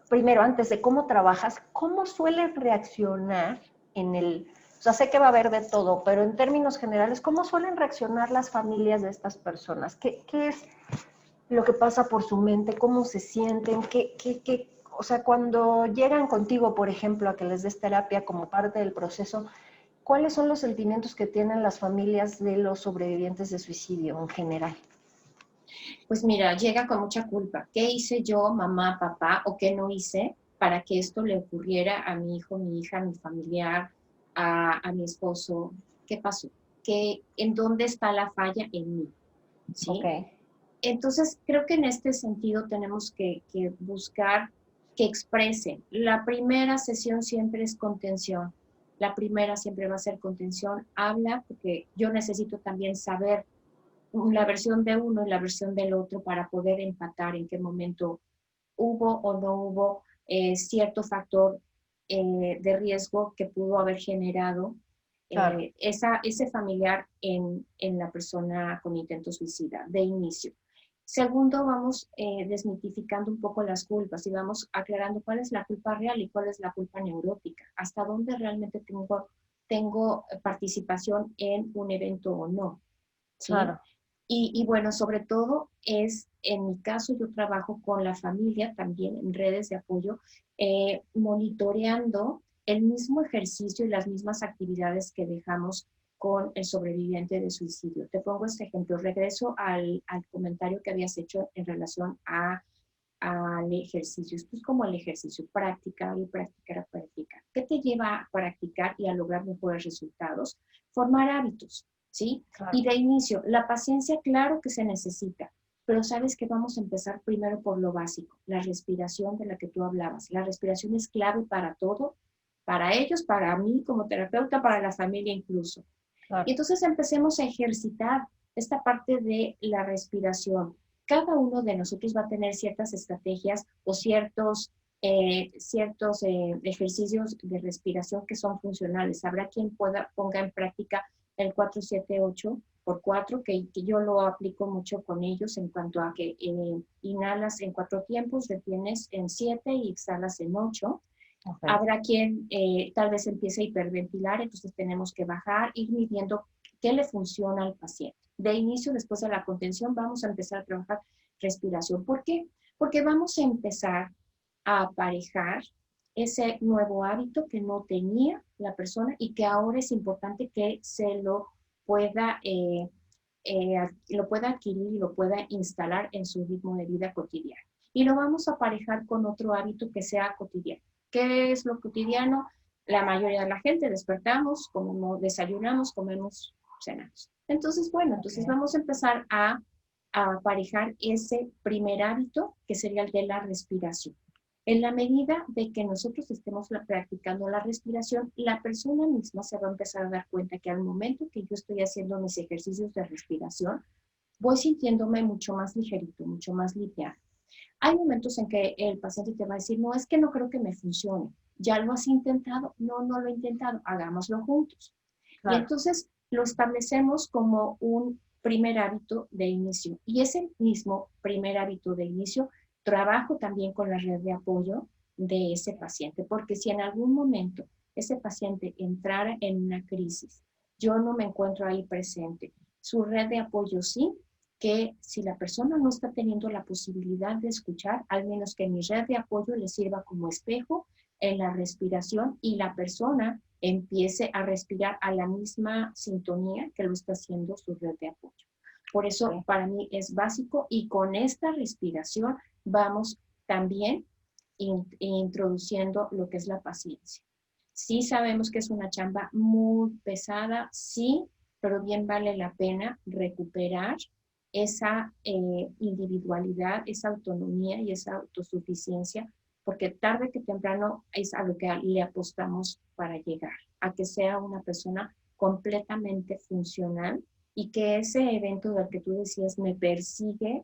Primero, antes de cómo trabajas, ¿cómo sueles reaccionar en el... O sea, sé que va a haber de todo, pero en términos generales, ¿cómo suelen reaccionar las familias de estas personas? ¿Qué es lo que pasa por su mente? ¿Cómo se sienten? O sea, cuando llegan contigo, por ejemplo, a que les des terapia como parte del proceso, ¿cuáles son los sentimientos que tienen las familias de los sobrevivientes de suicidio en general? Pues mira, llega con mucha culpa. ¿Qué hice yo, mamá, papá, o qué no hice para que esto le ocurriera a mi hijo, mi hija, a mi familiar, a mi esposo? ¿Qué pasó? ¿En dónde está la falla en mí? Ok, ¿Sí? Entonces, creo que en este sentido tenemos que buscar que expresen. La primera sesión siempre es contención. La primera siempre va a ser contención. Habla, porque yo necesito también saber la versión de uno y la versión del otro para poder empatar en qué momento hubo o no hubo cierto factor de riesgo que pudo haber generado claro. ese familiar en la persona con intento suicida de inicio. Segundo, vamos desmitificando un poco las culpas y vamos aclarando cuál es la culpa real y cuál es la culpa neurótica, hasta dónde realmente tengo participación en un evento o no, ¿sí? Claro. Y bueno, sobre todo en mi caso, yo trabajo con la familia también en redes de apoyo, monitoreando el mismo ejercicio y las mismas actividades que dejamos con el sobreviviente de suicidio. Te pongo este ejemplo, regreso al comentario que habías hecho en relación al ejercicio. Esto es como el ejercicio, practicar y practicar, practicar. ¿Qué te lleva a practicar y a lograr mejores resultados? Formar hábitos, ¿sí? Claro. Y de inicio, la paciencia, claro que se necesita, pero sabes que vamos a empezar primero por lo básico, la respiración de la que tú hablabas. La respiración es clave para todo, para ellos, para mí como terapeuta, para la familia incluso. Claro. Y entonces empecemos a ejercitar esta parte de la respiración. Cada uno de nosotros va a tener ciertas estrategias o ciertos ejercicios de respiración que son funcionales. Habrá quien ponga en práctica el 4-7-8 por 4, que yo lo aplico mucho con ellos en cuanto a que inhalas en 4 tiempos, retienes en 7 y exhalas en 8. Okay. Habrá quien tal vez empiece a hiperventilar, entonces tenemos que bajar, ir midiendo qué le funciona al paciente. De inicio, después de la contención, vamos a empezar a trabajar respiración. ¿Por qué? Porque vamos a empezar a aparejar ese nuevo hábito que no tenía la persona y que ahora es importante que se lo pueda adquirir y lo pueda instalar en su ritmo de vida cotidiano. Y lo vamos a aparejar con otro hábito que sea cotidiano. ¿Qué es lo cotidiano? La mayoría de la gente despertamos, comemos, desayunamos, comemos, cenamos. Entonces, bueno, entonces vamos a empezar a aparejar ese primer hábito, que sería el de la respiración. En la medida de que nosotros estemos practicando la respiración, la persona misma se va a empezar a dar cuenta que al momento que yo estoy haciendo mis ejercicios de respiración, voy sintiéndome mucho más ligerito, mucho más liviano. Hay momentos en que el paciente te va a decir, no, es que no creo que me funcione. ¿Ya lo has intentado? No, no lo he intentado. Hagámoslo juntos. Claro. Y entonces lo establecemos como un primer hábito de inicio. Y ese mismo primer hábito de inicio, trabajo también con la red de apoyo de ese paciente. Porque si en algún momento ese paciente entrara en una crisis, yo no me encuentro ahí presente, su red de apoyo sí, que si la persona no está teniendo la posibilidad de escuchar, al menos que mi red de apoyo le sirva como espejo en la respiración y la persona empiece a respirar a la misma sintonía que lo está haciendo su red de apoyo. Por eso para mí es básico, y con esta respiración vamos también introduciendo lo que es la paciencia. Sí sabemos que es una chamba muy pesada, sí, pero bien vale la pena recuperar esa individualidad, esa autonomía y esa autosuficiencia, porque tarde que temprano es a lo que le apostamos para llegar, a que sea una persona completamente funcional, y que ese evento del que tú decías me persigue,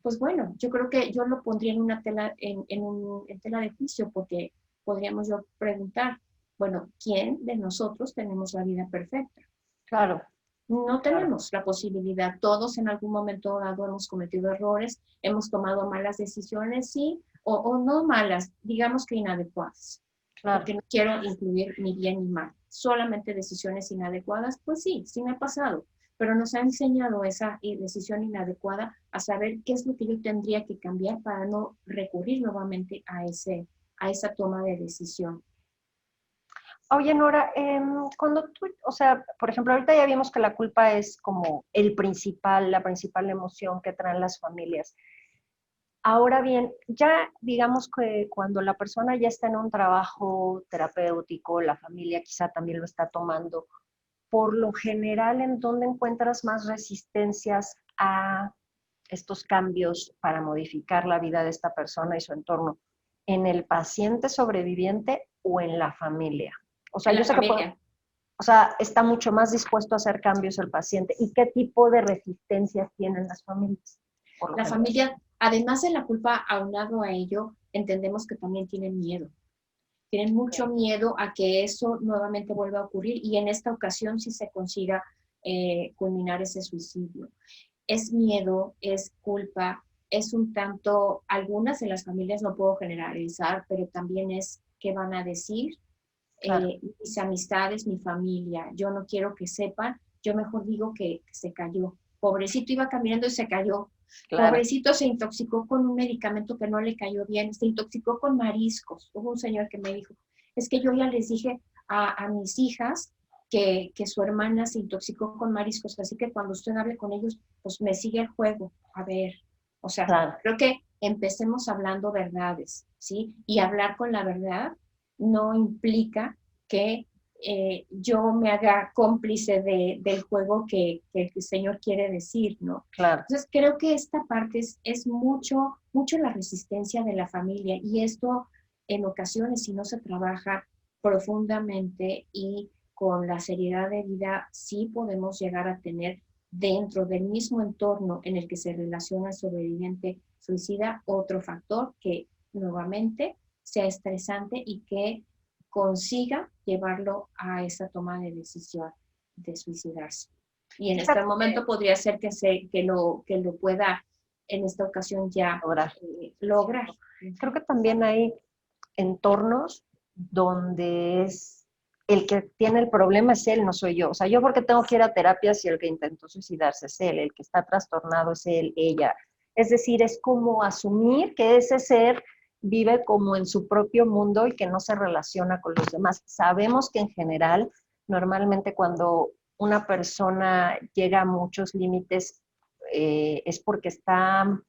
pues bueno, yo creo que yo lo pondría en una tela, en tela de juicio, porque podríamos yo preguntar, bueno, ¿quién de nosotros tenemos la vida perfecta? Claro. No tenemos la posibilidad. Todos en algún momento dado hemos cometido errores, hemos tomado malas decisiones, sí, o no malas, digamos que inadecuadas. Claro. Porque no quiero incluir ni bien ni mal. Solamente decisiones inadecuadas, pues sí, sí me ha pasado. Pero nos ha enseñado esa decisión inadecuada a saber qué es lo que yo tendría que cambiar para no recurrir nuevamente a esa toma de decisión. Oye, Nora, cuando tú, o sea, por ejemplo, ahorita ya vimos que la culpa es como la principal emoción que traen las familias. Ahora bien, ya digamos que cuando la persona ya está en un trabajo terapéutico, la familia quizá también lo está tomando, por lo general, ¿en dónde encuentras más resistencias a estos cambios para modificar la vida de esta persona y su entorno? ¿En el paciente sobreviviente o en la familia? O sea, yo sé que está mucho más dispuesto a hacer cambios el paciente. ¿Y qué tipo de resistencias tienen las familias? La familia, además de la culpa, aunado a ello, entendemos que también tienen miedo. Tienen mucho miedo a que eso nuevamente vuelva a ocurrir, y en esta ocasión sí se consiga culminar ese suicidio. Es miedo, es culpa, es un tanto, algunas de las familias, no puedo generalizar, pero también es qué van a decir. Claro. Mis amistades, mi familia, yo no quiero que sepan, yo mejor digo que se cayó. Pobrecito iba caminando y se cayó. Claro. Pobrecito se intoxicó con un medicamento que no le cayó bien, se intoxicó con mariscos. Hubo un señor que me dijo, es que yo ya les dije a mis hijas que su hermana se intoxicó con mariscos, así que cuando usted hable con ellos, pues me sigue el juego. A ver, o sea, claro. Creo que empecemos hablando verdades, ¿sí? Y hablar con la verdad no implica que yo me haga cómplice del juego que el Señor quiere decir, ¿no? Claro. Entonces, creo que esta parte es mucho la resistencia de la familia, y esto en ocasiones, si no se trabaja profundamente y con la seriedad de vida, sí podemos llegar a tener dentro del mismo entorno en el que se relaciona el sobreviviente suicida otro factor que nuevamente sea estresante y que consiga llevarlo a esa toma de decisión de suicidarse. Y en este momento podría ser que lo pueda en esta ocasión ya lograr. Creo que también hay entornos donde es el que tiene el problema es él, no soy yo. O sea, yo porque tengo que ir a terapia si el que intentó suicidarse es él, el que está trastornado es él, ella. Es decir, es como asumir que ese ser vive como en su propio mundo y que no se relaciona con los demás. Sabemos que en general, normalmente cuando una persona llega a muchos límites es porque está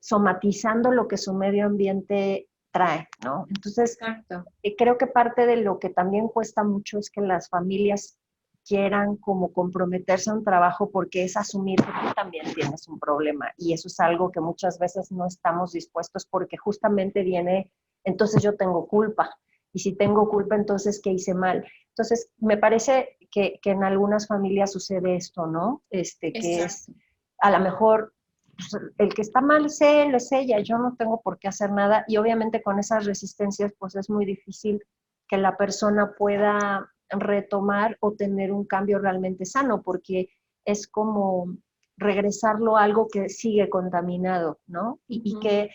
somatizando lo que su medio ambiente trae, ¿no? Entonces, Exacto. creo que parte de lo que también cuesta mucho es que las familias quieran como comprometerse a un trabajo porque es asumir que tú también tienes un problema y eso es algo que muchas veces no estamos dispuestos porque justamente viene, entonces yo tengo culpa y si tengo culpa entonces ¿qué hice mal? Entonces me parece que en algunas familias sucede esto, ¿no? Que es a lo mejor pues, el que está mal es él, es ella, yo no tengo por qué hacer nada y obviamente con esas resistencias pues es muy difícil que la persona pueda retomar o tener un cambio realmente sano, porque es como regresarlo a algo que sigue contaminado, ¿no? Y que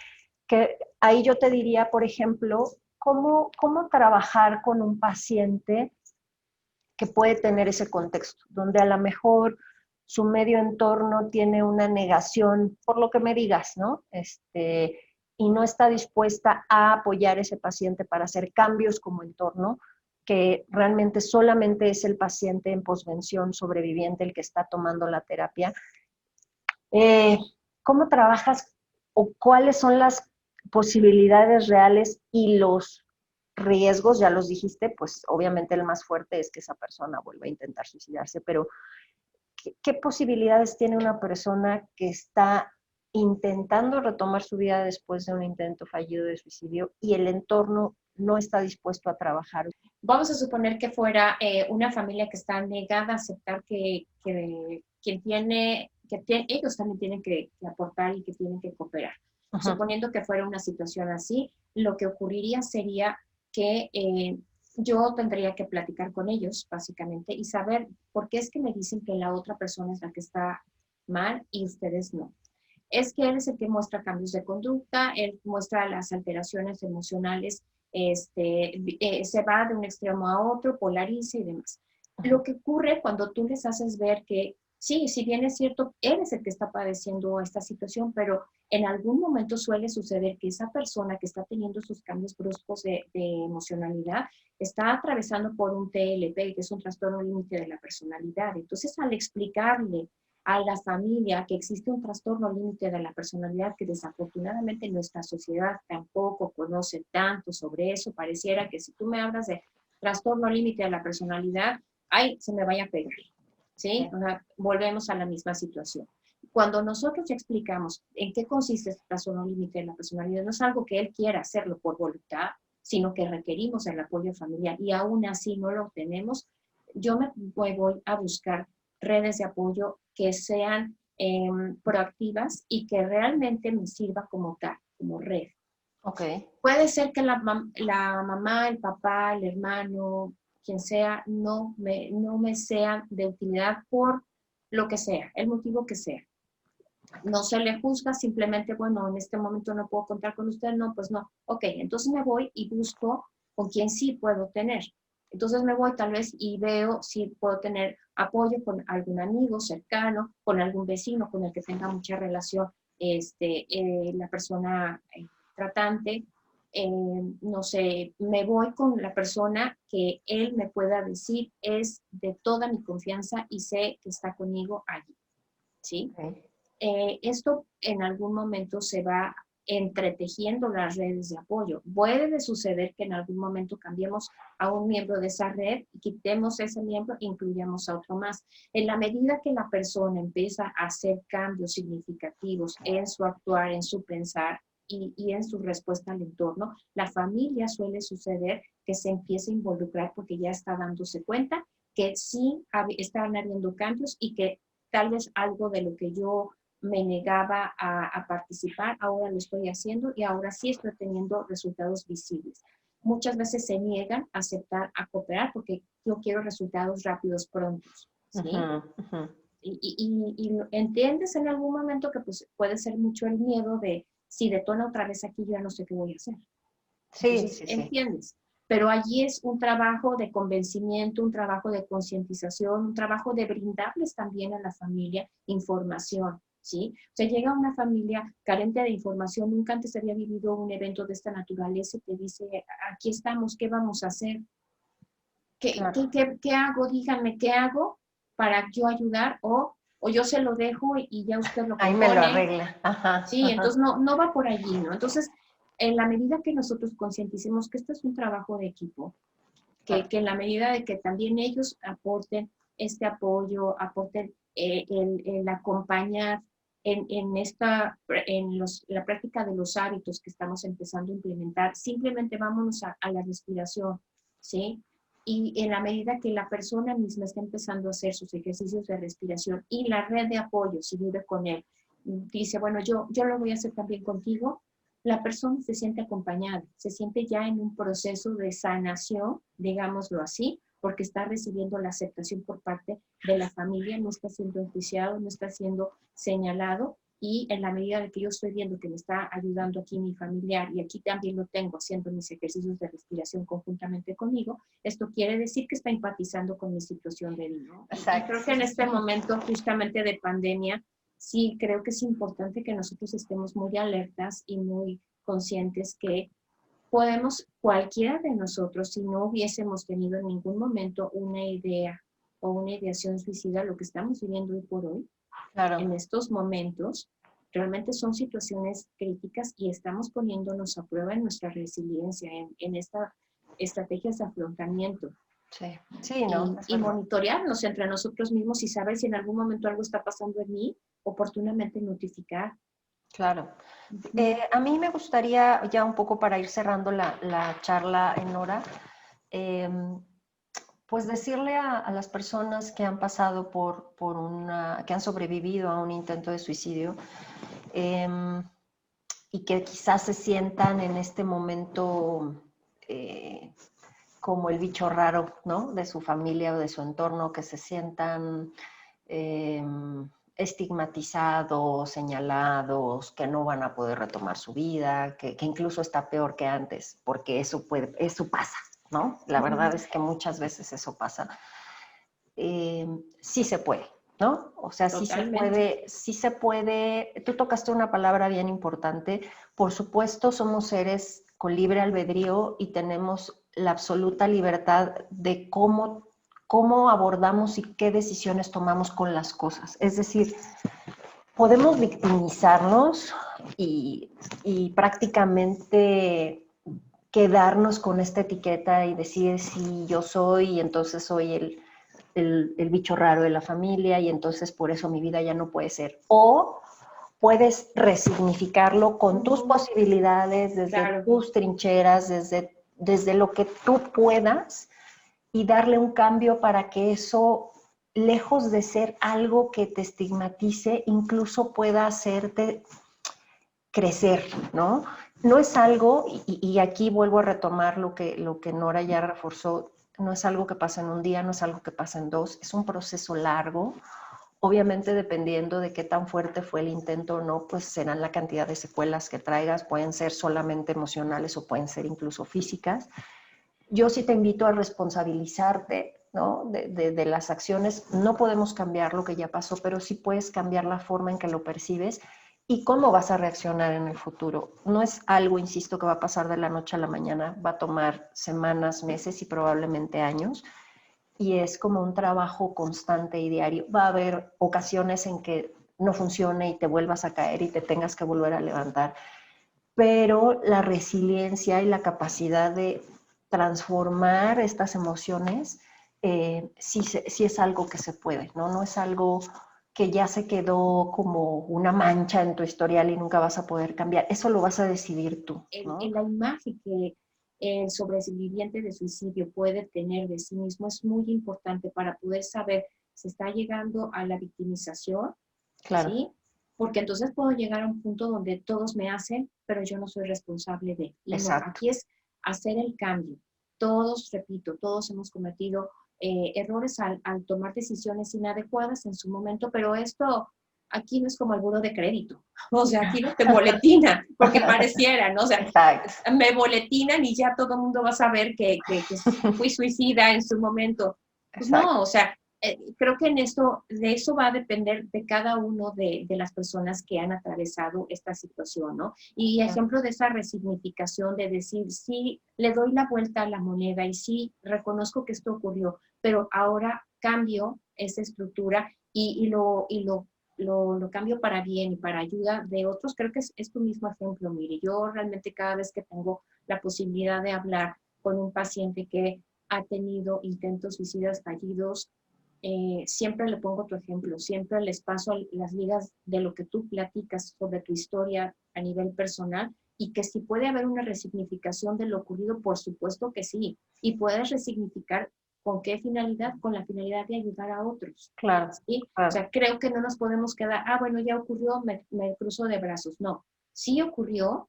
ahí yo te diría, por ejemplo, cómo trabajar con un paciente que puede tener ese contexto, donde a lo mejor su medio entorno tiene una negación, por lo que me digas, ¿no? Y no está dispuesta a apoyar a ese paciente para hacer cambios como entorno, que realmente solamente es el paciente en posvención sobreviviente el que está tomando la terapia. ¿Cómo trabajas o cuáles son las posibilidades reales y los riesgos? Ya los dijiste, pues obviamente el más fuerte es que esa persona vuelva a intentar suicidarse, pero ¿qué posibilidades tiene una persona que está intentando retomar su vida después de un intento fallido de suicidio y el entorno no está dispuesto a trabajar? Vamos a suponer que fuera una familia que está negada a aceptar que ellos también tienen que aportar y que tienen que cooperar. Uh-huh. Suponiendo que fuera una situación así, lo que ocurriría sería que yo tendría que platicar con ellos, básicamente, y saber por qué es que me dicen que la otra persona es la que está mal y ustedes no. Es que él es el que muestra cambios de conducta, él muestra las alteraciones emocionales, se va de un extremo a otro, polariza y demás. Lo que ocurre cuando tú les haces ver que sí, si bien es cierto, él es el que está padeciendo esta situación, pero en algún momento suele suceder que esa persona que está teniendo sus cambios bruscos de emocionalidad está atravesando por un TLP, que es un trastorno límite de la personalidad. Entonces, al explicarle a la familia que existe un trastorno límite de la personalidad que desafortunadamente nuestra sociedad tampoco conoce tanto sobre eso, pareciera que si tú me hablas de trastorno límite de la personalidad, ¡ay, se me vaya a pegar! ¿Sí? O sea, volvemos a la misma situación. Cuando nosotros explicamos en qué consiste este trastorno límite de la personalidad, no es algo que él quiera hacerlo por voluntad, sino que requerimos el apoyo familiar y aún así no lo obtenemos, yo me voy a buscar redes de apoyo que sean proactivas y que realmente me sirva como tal, como red. Okay. Puede ser que la mamá, el papá, el hermano, quien sea, no me sean de utilidad por lo que sea, el motivo que sea. No se le juzga, simplemente, bueno, en este momento no puedo contar con usted, no, pues no. Ok, entonces me voy y busco con quien sí puedo tener. Entonces me voy tal vez y veo si puedo tener apoyo con algún amigo cercano, con algún vecino con el que tenga mucha relación la persona tratante. No sé, me voy con la persona que él me pueda decir es de toda mi confianza y sé que está conmigo allí, ¿sí? Okay. Esto en algún momento se va entretejiendo las redes de apoyo. Puede suceder que en algún momento cambiemos a un miembro de esa red y quitemos ese miembro e incluyamos a otro más. En la medida que la persona empieza a hacer cambios significativos en su actuar, en su pensar, y en su respuesta al entorno, la familia suele suceder que se empieza a involucrar porque ya está dándose cuenta que sí están habiendo cambios y que tal vez algo de lo que yo me negaba a participar, ahora lo estoy haciendo y ahora sí estoy teniendo resultados visibles. Muchas veces se niegan a aceptar, a cooperar porque yo quiero resultados rápidos, prontos, ¿sí? Uh-huh, uh-huh. Y entiendes en algún momento que pues, puede ser mucho el miedo de si detona otra vez aquí, yo ya no sé qué voy a hacer. Sí, entonces, sí, entiendes. Sí. Pero allí es un trabajo de convencimiento, un trabajo de concientización, un trabajo de brindarles también a la familia información, ¿sí? O sea, llega una familia carente de información, nunca antes había vivido un evento de esta naturaleza y te dice, aquí estamos, ¿qué vamos a hacer? ¿Qué hago? Díganme, ¿qué hago para yo ayudar? O yo se lo dejo y ya usted lo compone. Ahí me lo arregla. Ajá, sí, ajá. entonces no va por allí, ¿no? Entonces, en la medida que nosotros concienticemos que esto es un trabajo de equipo, que en la medida de que también ellos aporten este apoyo, aporten el acompañar la práctica de los hábitos que estamos empezando a implementar, simplemente vámonos a la respiración, ¿sí? Y en la medida que la persona misma está empezando a hacer sus ejercicios de respiración y la red de apoyo, si vive con él, dice, bueno, yo lo voy a hacer también contigo, la persona se siente acompañada, se siente ya en un proceso de sanación, digámoslo así, porque está recibiendo la aceptación por parte de la familia, no está siendo enjuiciado, no está siendo señalado, y en la medida de que yo estoy viendo que me está ayudando aquí mi familiar, y aquí también lo tengo haciendo mis ejercicios de respiración conjuntamente conmigo, esto quiere decir que está empatizando con mi situación de vida, ¿no? Y creo que en este momento justamente de pandemia, sí creo que es importante que nosotros estemos muy alertas y muy conscientes que podemos, cualquiera de nosotros, si no hubiésemos tenido en ningún momento una idea o una ideación suicida, lo que estamos viviendo hoy por hoy, Claro. en estos momentos, realmente son situaciones críticas y estamos poniéndonos a prueba en nuestra resiliencia, en estas estrategias de afrontamiento. Sí, sí, no. Y monitorearnos entre nosotros mismos y saber si en algún momento algo está pasando en mí, oportunamente notificar. Claro. A mí me gustaría, ya un poco para ir cerrando la charla, Nora, pues decirle a las personas que han pasado que han sobrevivido a un intento de suicidio y que quizás se sientan en este momento como el bicho raro, ¿no? De su familia o de su entorno, que se sientan estigmatizados, señalados, que no van a poder retomar su vida, que incluso está peor que antes, porque eso pasa, ¿no? La verdad es que muchas veces eso pasa. Sí se puede, ¿no? O sea, sí se puede. Tú tocaste una palabra bien importante. Por supuesto, somos seres con libre albedrío y tenemos la absoluta libertad de cómo abordamos y qué decisiones tomamos con las cosas. Es decir, podemos victimizarnos y prácticamente quedarnos con esta etiqueta y decir, sí, yo soy, y entonces soy el bicho raro de la familia y entonces por eso mi vida ya no puede ser. O puedes resignificarlo con tus posibilidades, desde tus trincheras, desde lo que tú puedas, y darle un cambio para que eso, lejos de ser algo que te estigmatice, incluso pueda hacerte crecer, ¿no? No es algo, y aquí vuelvo a retomar lo que Nora ya reforzó, no es algo que pasa en un día, no es algo que pasa en dos, es un proceso largo. Obviamente, dependiendo de qué tan fuerte fue el intento o no, pues serán la cantidad de secuelas que traigas, pueden ser solamente emocionales o pueden ser incluso físicas. Yo sí te invito a responsabilizarte, ¿no? de las acciones. No podemos cambiar lo que ya pasó, pero sí puedes cambiar la forma en que lo percibes y cómo vas a reaccionar en el futuro. No es algo, insisto, que va a pasar de la noche a la mañana, va a tomar semanas, meses y probablemente años, y es como un trabajo constante y diario. Va a haber ocasiones en que no funcione y te vuelvas a caer y te tengas que volver a levantar, pero la resiliencia y la capacidad de transformar estas emociones sí es algo que se puede, ¿no? No es algo que ya se quedó como una mancha en tu historial y nunca vas a poder cambiar. Eso lo vas a decidir tú, ¿no? En la imagen que el sobreviviente de suicidio puede tener de sí mismo es muy importante para poder saber si está llegando a la victimización, Claro. ¿sí? Porque entonces puedo llegar a un punto donde todos me hacen, pero yo no soy responsable de. Y no, aquí es hacer el cambio. Todos, repito, todos hemos cometido errores al tomar decisiones inadecuadas en su momento, pero esto aquí no es como el buro de crédito. O sea, aquí no te boletinan, porque pareciera, ¿no? O sea, me boletinan y ya todo el mundo va a saber que fui suicida en su momento. Pues no, o sea, creo que de eso va a depender de cada uno de las personas que han atravesado esta situación, ¿no? Y ejemplo de esa resignificación, de decir, sí, le doy la vuelta a la moneda y sí, reconozco que esto ocurrió, pero ahora cambio esa estructura y lo lo cambio para bien y para ayuda de otros, creo que es tu mismo ejemplo, Miri. Yo realmente cada vez que tengo la posibilidad de hablar con un paciente que ha tenido intentos suicidas fallidos, siempre le pongo tu ejemplo, siempre les paso las ligas de lo que tú platicas sobre tu historia a nivel personal y que si puede haber una resignificación de lo ocurrido, por supuesto que sí. Y puedes resignificar con qué finalidad, con la finalidad de ayudar a otros. Claro, ¿Sí? claro. O sea, creo que no nos podemos quedar, bueno, ya ocurrió, me cruzo de brazos. No, sí ocurrió,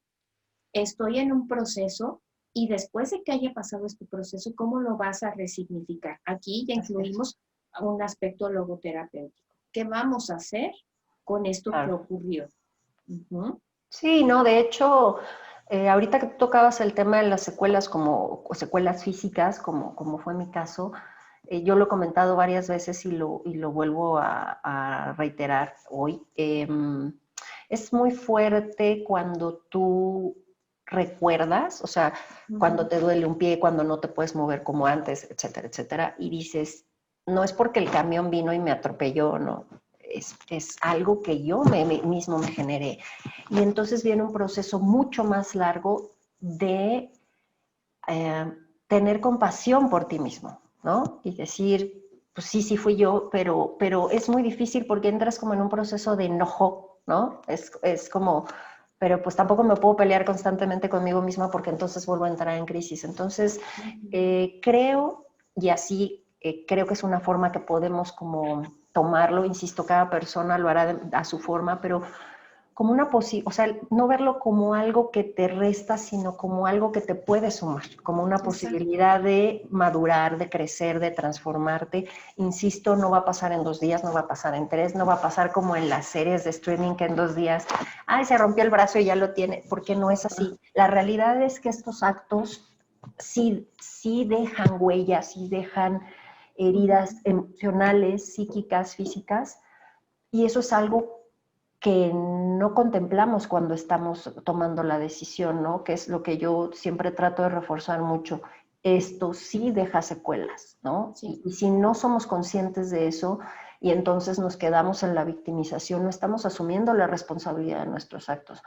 estoy en un proceso y después de que haya pasado este proceso, ¿cómo lo vas a resignificar? Aquí ya incluimos un aspecto logoterapéutico. ¿Qué vamos a hacer con esto que ocurrió? Uh-huh. Sí, no, de hecho, ahorita que tú tocabas el tema de las secuelas como secuelas físicas, como fue mi caso, yo lo he comentado varias veces y lo vuelvo a reiterar hoy. Es muy fuerte cuando tú recuerdas, o sea, cuando te duele un pie, cuando no te puedes mover como antes, etcétera, etcétera, y dices, no es porque el camión vino y me atropelló, no, es algo que yo mismo me generé. Y entonces viene un proceso mucho más largo de tener compasión por ti mismo, ¿no? Y decir, pues sí fui yo, pero es muy difícil porque entras como en un proceso de enojo, ¿no? Es como, pero pues tampoco me puedo pelear constantemente conmigo misma porque entonces vuelvo a entrar en crisis. Entonces, creo, y así creo que es una forma que podemos como tomarlo, insisto, cada persona lo hará a su forma, pero como una posibilidad, o sea, no verlo como algo que te resta, sino como algo que te puede sumar, como una posibilidad de madurar, de crecer, de transformarte. Insisto, no va a pasar en 2 días, no va a pasar en 3, no va a pasar como en las series de streaming que en 2 días, se rompió el brazo y ya lo tiene, porque no es así. La realidad es que estos actos sí dejan huellas, sí dejan heridas emocionales, psíquicas, físicas, y eso es algo que no contemplamos cuando estamos tomando la decisión, ¿no? Que es lo que yo siempre trato de reforzar mucho. Esto sí deja secuelas, ¿no? Sí. Y si no somos conscientes de eso y entonces nos quedamos en la victimización, no estamos asumiendo la responsabilidad de nuestros actos.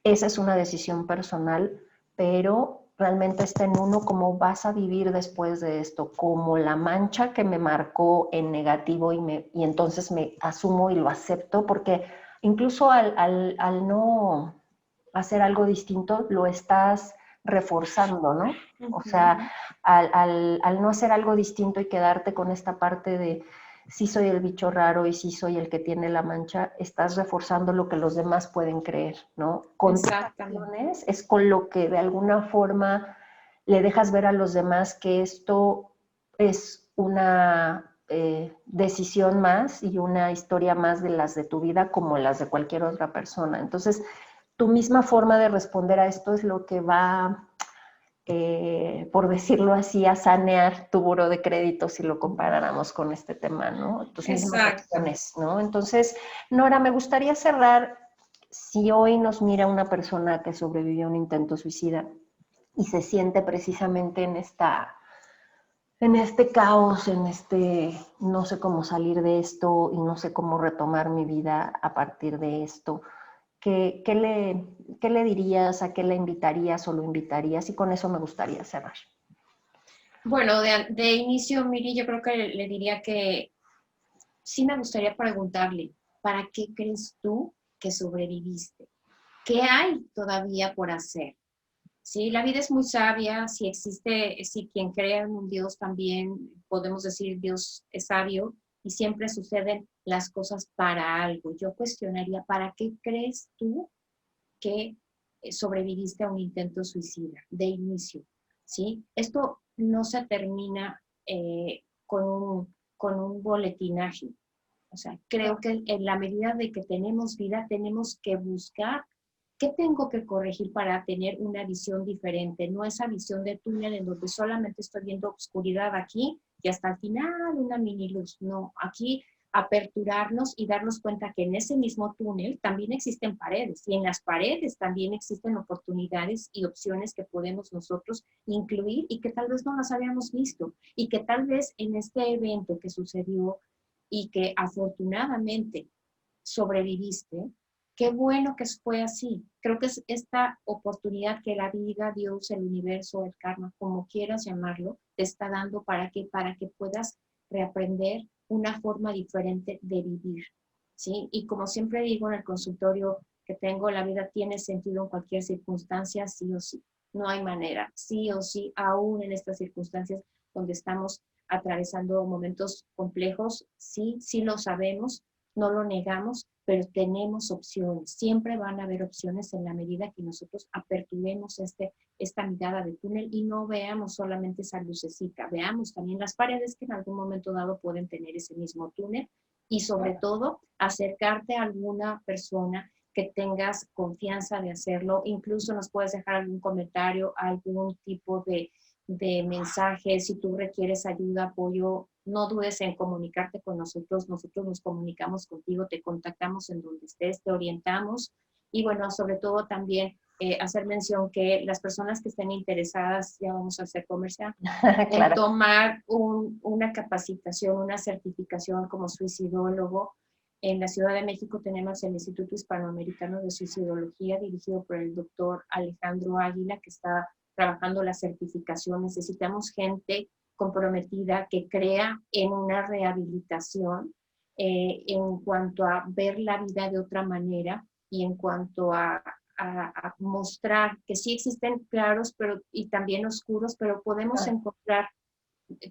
Esa es una decisión personal, pero realmente está en uno cómo vas a vivir después de esto, como la mancha que me marcó en negativo y entonces me asumo y lo acepto, porque incluso al no hacer algo distinto, lo estás reforzando, ¿no? O sea, al no hacer algo distinto y quedarte con esta parte de sí soy el bicho raro y sí soy el que tiene la mancha, estás reforzando lo que los demás pueden creer, ¿no? Con tus acciones es con lo que de alguna forma le dejas ver a los demás que esto es una decisión más y una historia más de las de tu vida como las de cualquier otra persona. Entonces, tu misma forma de responder a esto es lo que va, por decirlo así, a sanear tu buro de crédito si lo comparáramos con este tema, ¿no? Tus mismas acciones, ¿no? Entonces, Nora, me gustaría cerrar, si hoy nos mira una persona que sobrevivió a un intento suicida y se siente precisamente en este caos, no sé cómo salir de esto y no sé cómo retomar mi vida a partir de esto, ¿qué le dirías? ¿A qué le invitarías o lo invitarías? Y con eso me gustaría cerrar. Bueno, de inicio, Miri, yo creo que le diría que sí me gustaría preguntarle, ¿para qué crees tú que sobreviviste? ¿Qué hay todavía por hacer? Sí, la vida es muy sabia, si quien cree en un Dios también, podemos decir Dios es sabio y siempre suceden las cosas para algo. Yo cuestionaría, ¿para qué crees tú que sobreviviste a un intento suicida de inicio? ¿Sí? Esto no se termina con un boletinaje. O sea, creo que en la medida de que tenemos vida, tenemos que buscar qué tengo que corregir para tener una visión diferente, no esa visión de túnel en donde solamente estoy viendo oscuridad aquí y hasta el final una mini luz. No, aquí aperturarnos y darnos cuenta que en ese mismo túnel también existen paredes y en las paredes también existen oportunidades y opciones que podemos nosotros incluir y que tal vez no las habíamos visto y que tal vez en este evento que sucedió y que afortunadamente sobreviviste, qué bueno que fue así. Creo que es esta oportunidad que la vida, Dios, el universo, el karma, como quieras llamarlo, te está dando para que puedas reaprender una forma diferente de vivir, ¿sí? Y como siempre digo en el consultorio que tengo, la vida tiene sentido en cualquier circunstancia, sí o sí. No hay manera, sí o sí, aún en estas circunstancias donde estamos atravesando momentos complejos, sí, sí lo sabemos, no lo negamos, pero tenemos opciones. Siempre van a haber opciones en la medida que nosotros aperturemos esta mirada de túnel y no veamos solamente esa lucecita, veamos también las paredes que en algún momento dado pueden tener ese mismo túnel y sobre todo acercarte a alguna persona que tengas confianza de hacerlo. Incluso nos puedes dejar algún comentario, algún tipo de mensaje. Si tú requieres ayuda, apoyo, no dudes en comunicarte con nosotros. Nosotros nos comunicamos contigo, te contactamos en donde estés, te orientamos. Y bueno, sobre todo también hacer mención que las personas que estén interesadas, ya vamos a hacer comercial, Claro. en tomar una capacitación, una certificación como suicidólogo. En la Ciudad de México tenemos el Instituto Hispanoamericano de Suicidología, dirigido por el doctor Alejandro Águila, que está trabajando la certificación. Necesitamos gente comprometida que crea en una rehabilitación en cuanto a ver la vida de otra manera y en cuanto a mostrar que sí existen claros y también oscuros, pero podemos encontrar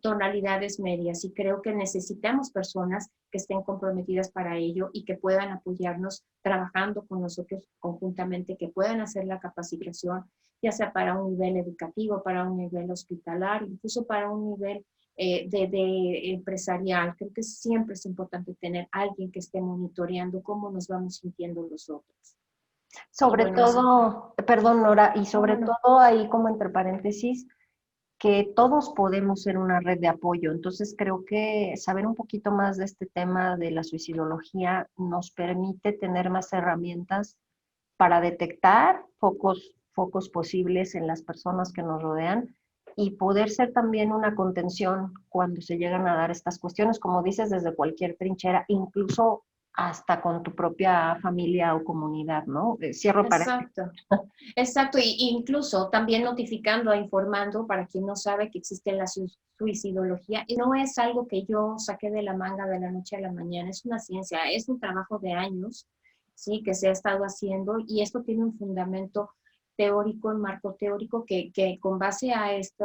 tonalidades medias y creo que necesitamos personas que estén comprometidas para ello y que puedan apoyarnos trabajando con nosotros conjuntamente, que puedan hacer la capacitación, ya sea para un nivel educativo, para un nivel hospitalario, incluso para un nivel de empresarial. Creo que siempre es importante tener alguien que esté monitoreando cómo nos vamos sintiendo los otros. Sobre bueno, todo, perdón Nora, y sobre no. todo ahí como entre paréntesis, que todos podemos ser una red de apoyo. Entonces creo que saber un poquito más de este tema de la suicidología nos permite tener más herramientas para detectar focos posibles en las personas que nos rodean y poder ser también una contención cuando se llegan a dar estas cuestiones, como dices, desde cualquier trinchera, incluso hasta con tu propia familia o comunidad, ¿no? Cierro paréntesis. Exacto, exacto, y incluso también notificando, informando para quien no sabe que existe la suicidología. Y no es algo que yo saqué de la manga de la noche a la mañana, es una ciencia, es un trabajo de años, ¿sí? Que se ha estado haciendo y esto tiene un fundamento teórico, un marco teórico que con base a este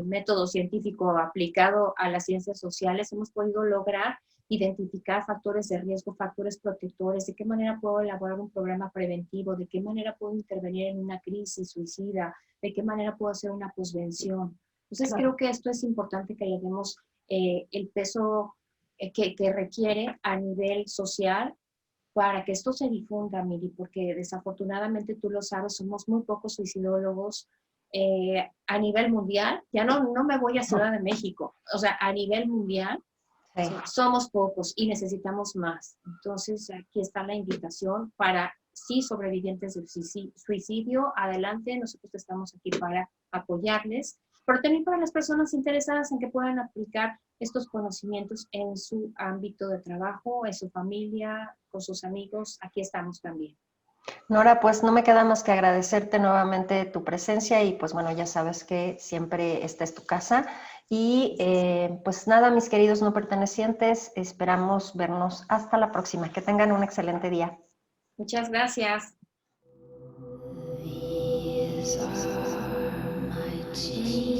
método científico aplicado a las ciencias sociales hemos podido lograr identificar factores de riesgo, factores protectores, de qué manera puedo elaborar un programa preventivo, de qué manera puedo intervenir en una crisis suicida, de qué manera puedo hacer una posvención. Entonces creo que esto es importante que le demos el peso que requiere a nivel social para que esto se difunda, Miri, porque desafortunadamente tú lo sabes, somos muy pocos suicidólogos a nivel mundial. Ya no me voy a Ciudad de México, o sea, a nivel mundial. Sí, somos pocos y necesitamos más. Entonces, aquí está la invitación para, sí, sobrevivientes del suicidio, adelante, nosotros estamos aquí para apoyarles, pero también para las personas interesadas en que puedan aplicar estos conocimientos en su ámbito de trabajo, en su familia, con sus amigos, aquí estamos también. Nora, pues no me queda más que agradecerte nuevamente tu presencia y pues bueno, ya sabes que siempre esta es tu casa. Y pues nada, mis queridos no pertenecientes, esperamos vernos hasta la próxima. Que tengan un excelente día. Muchas gracias. These are my dreams.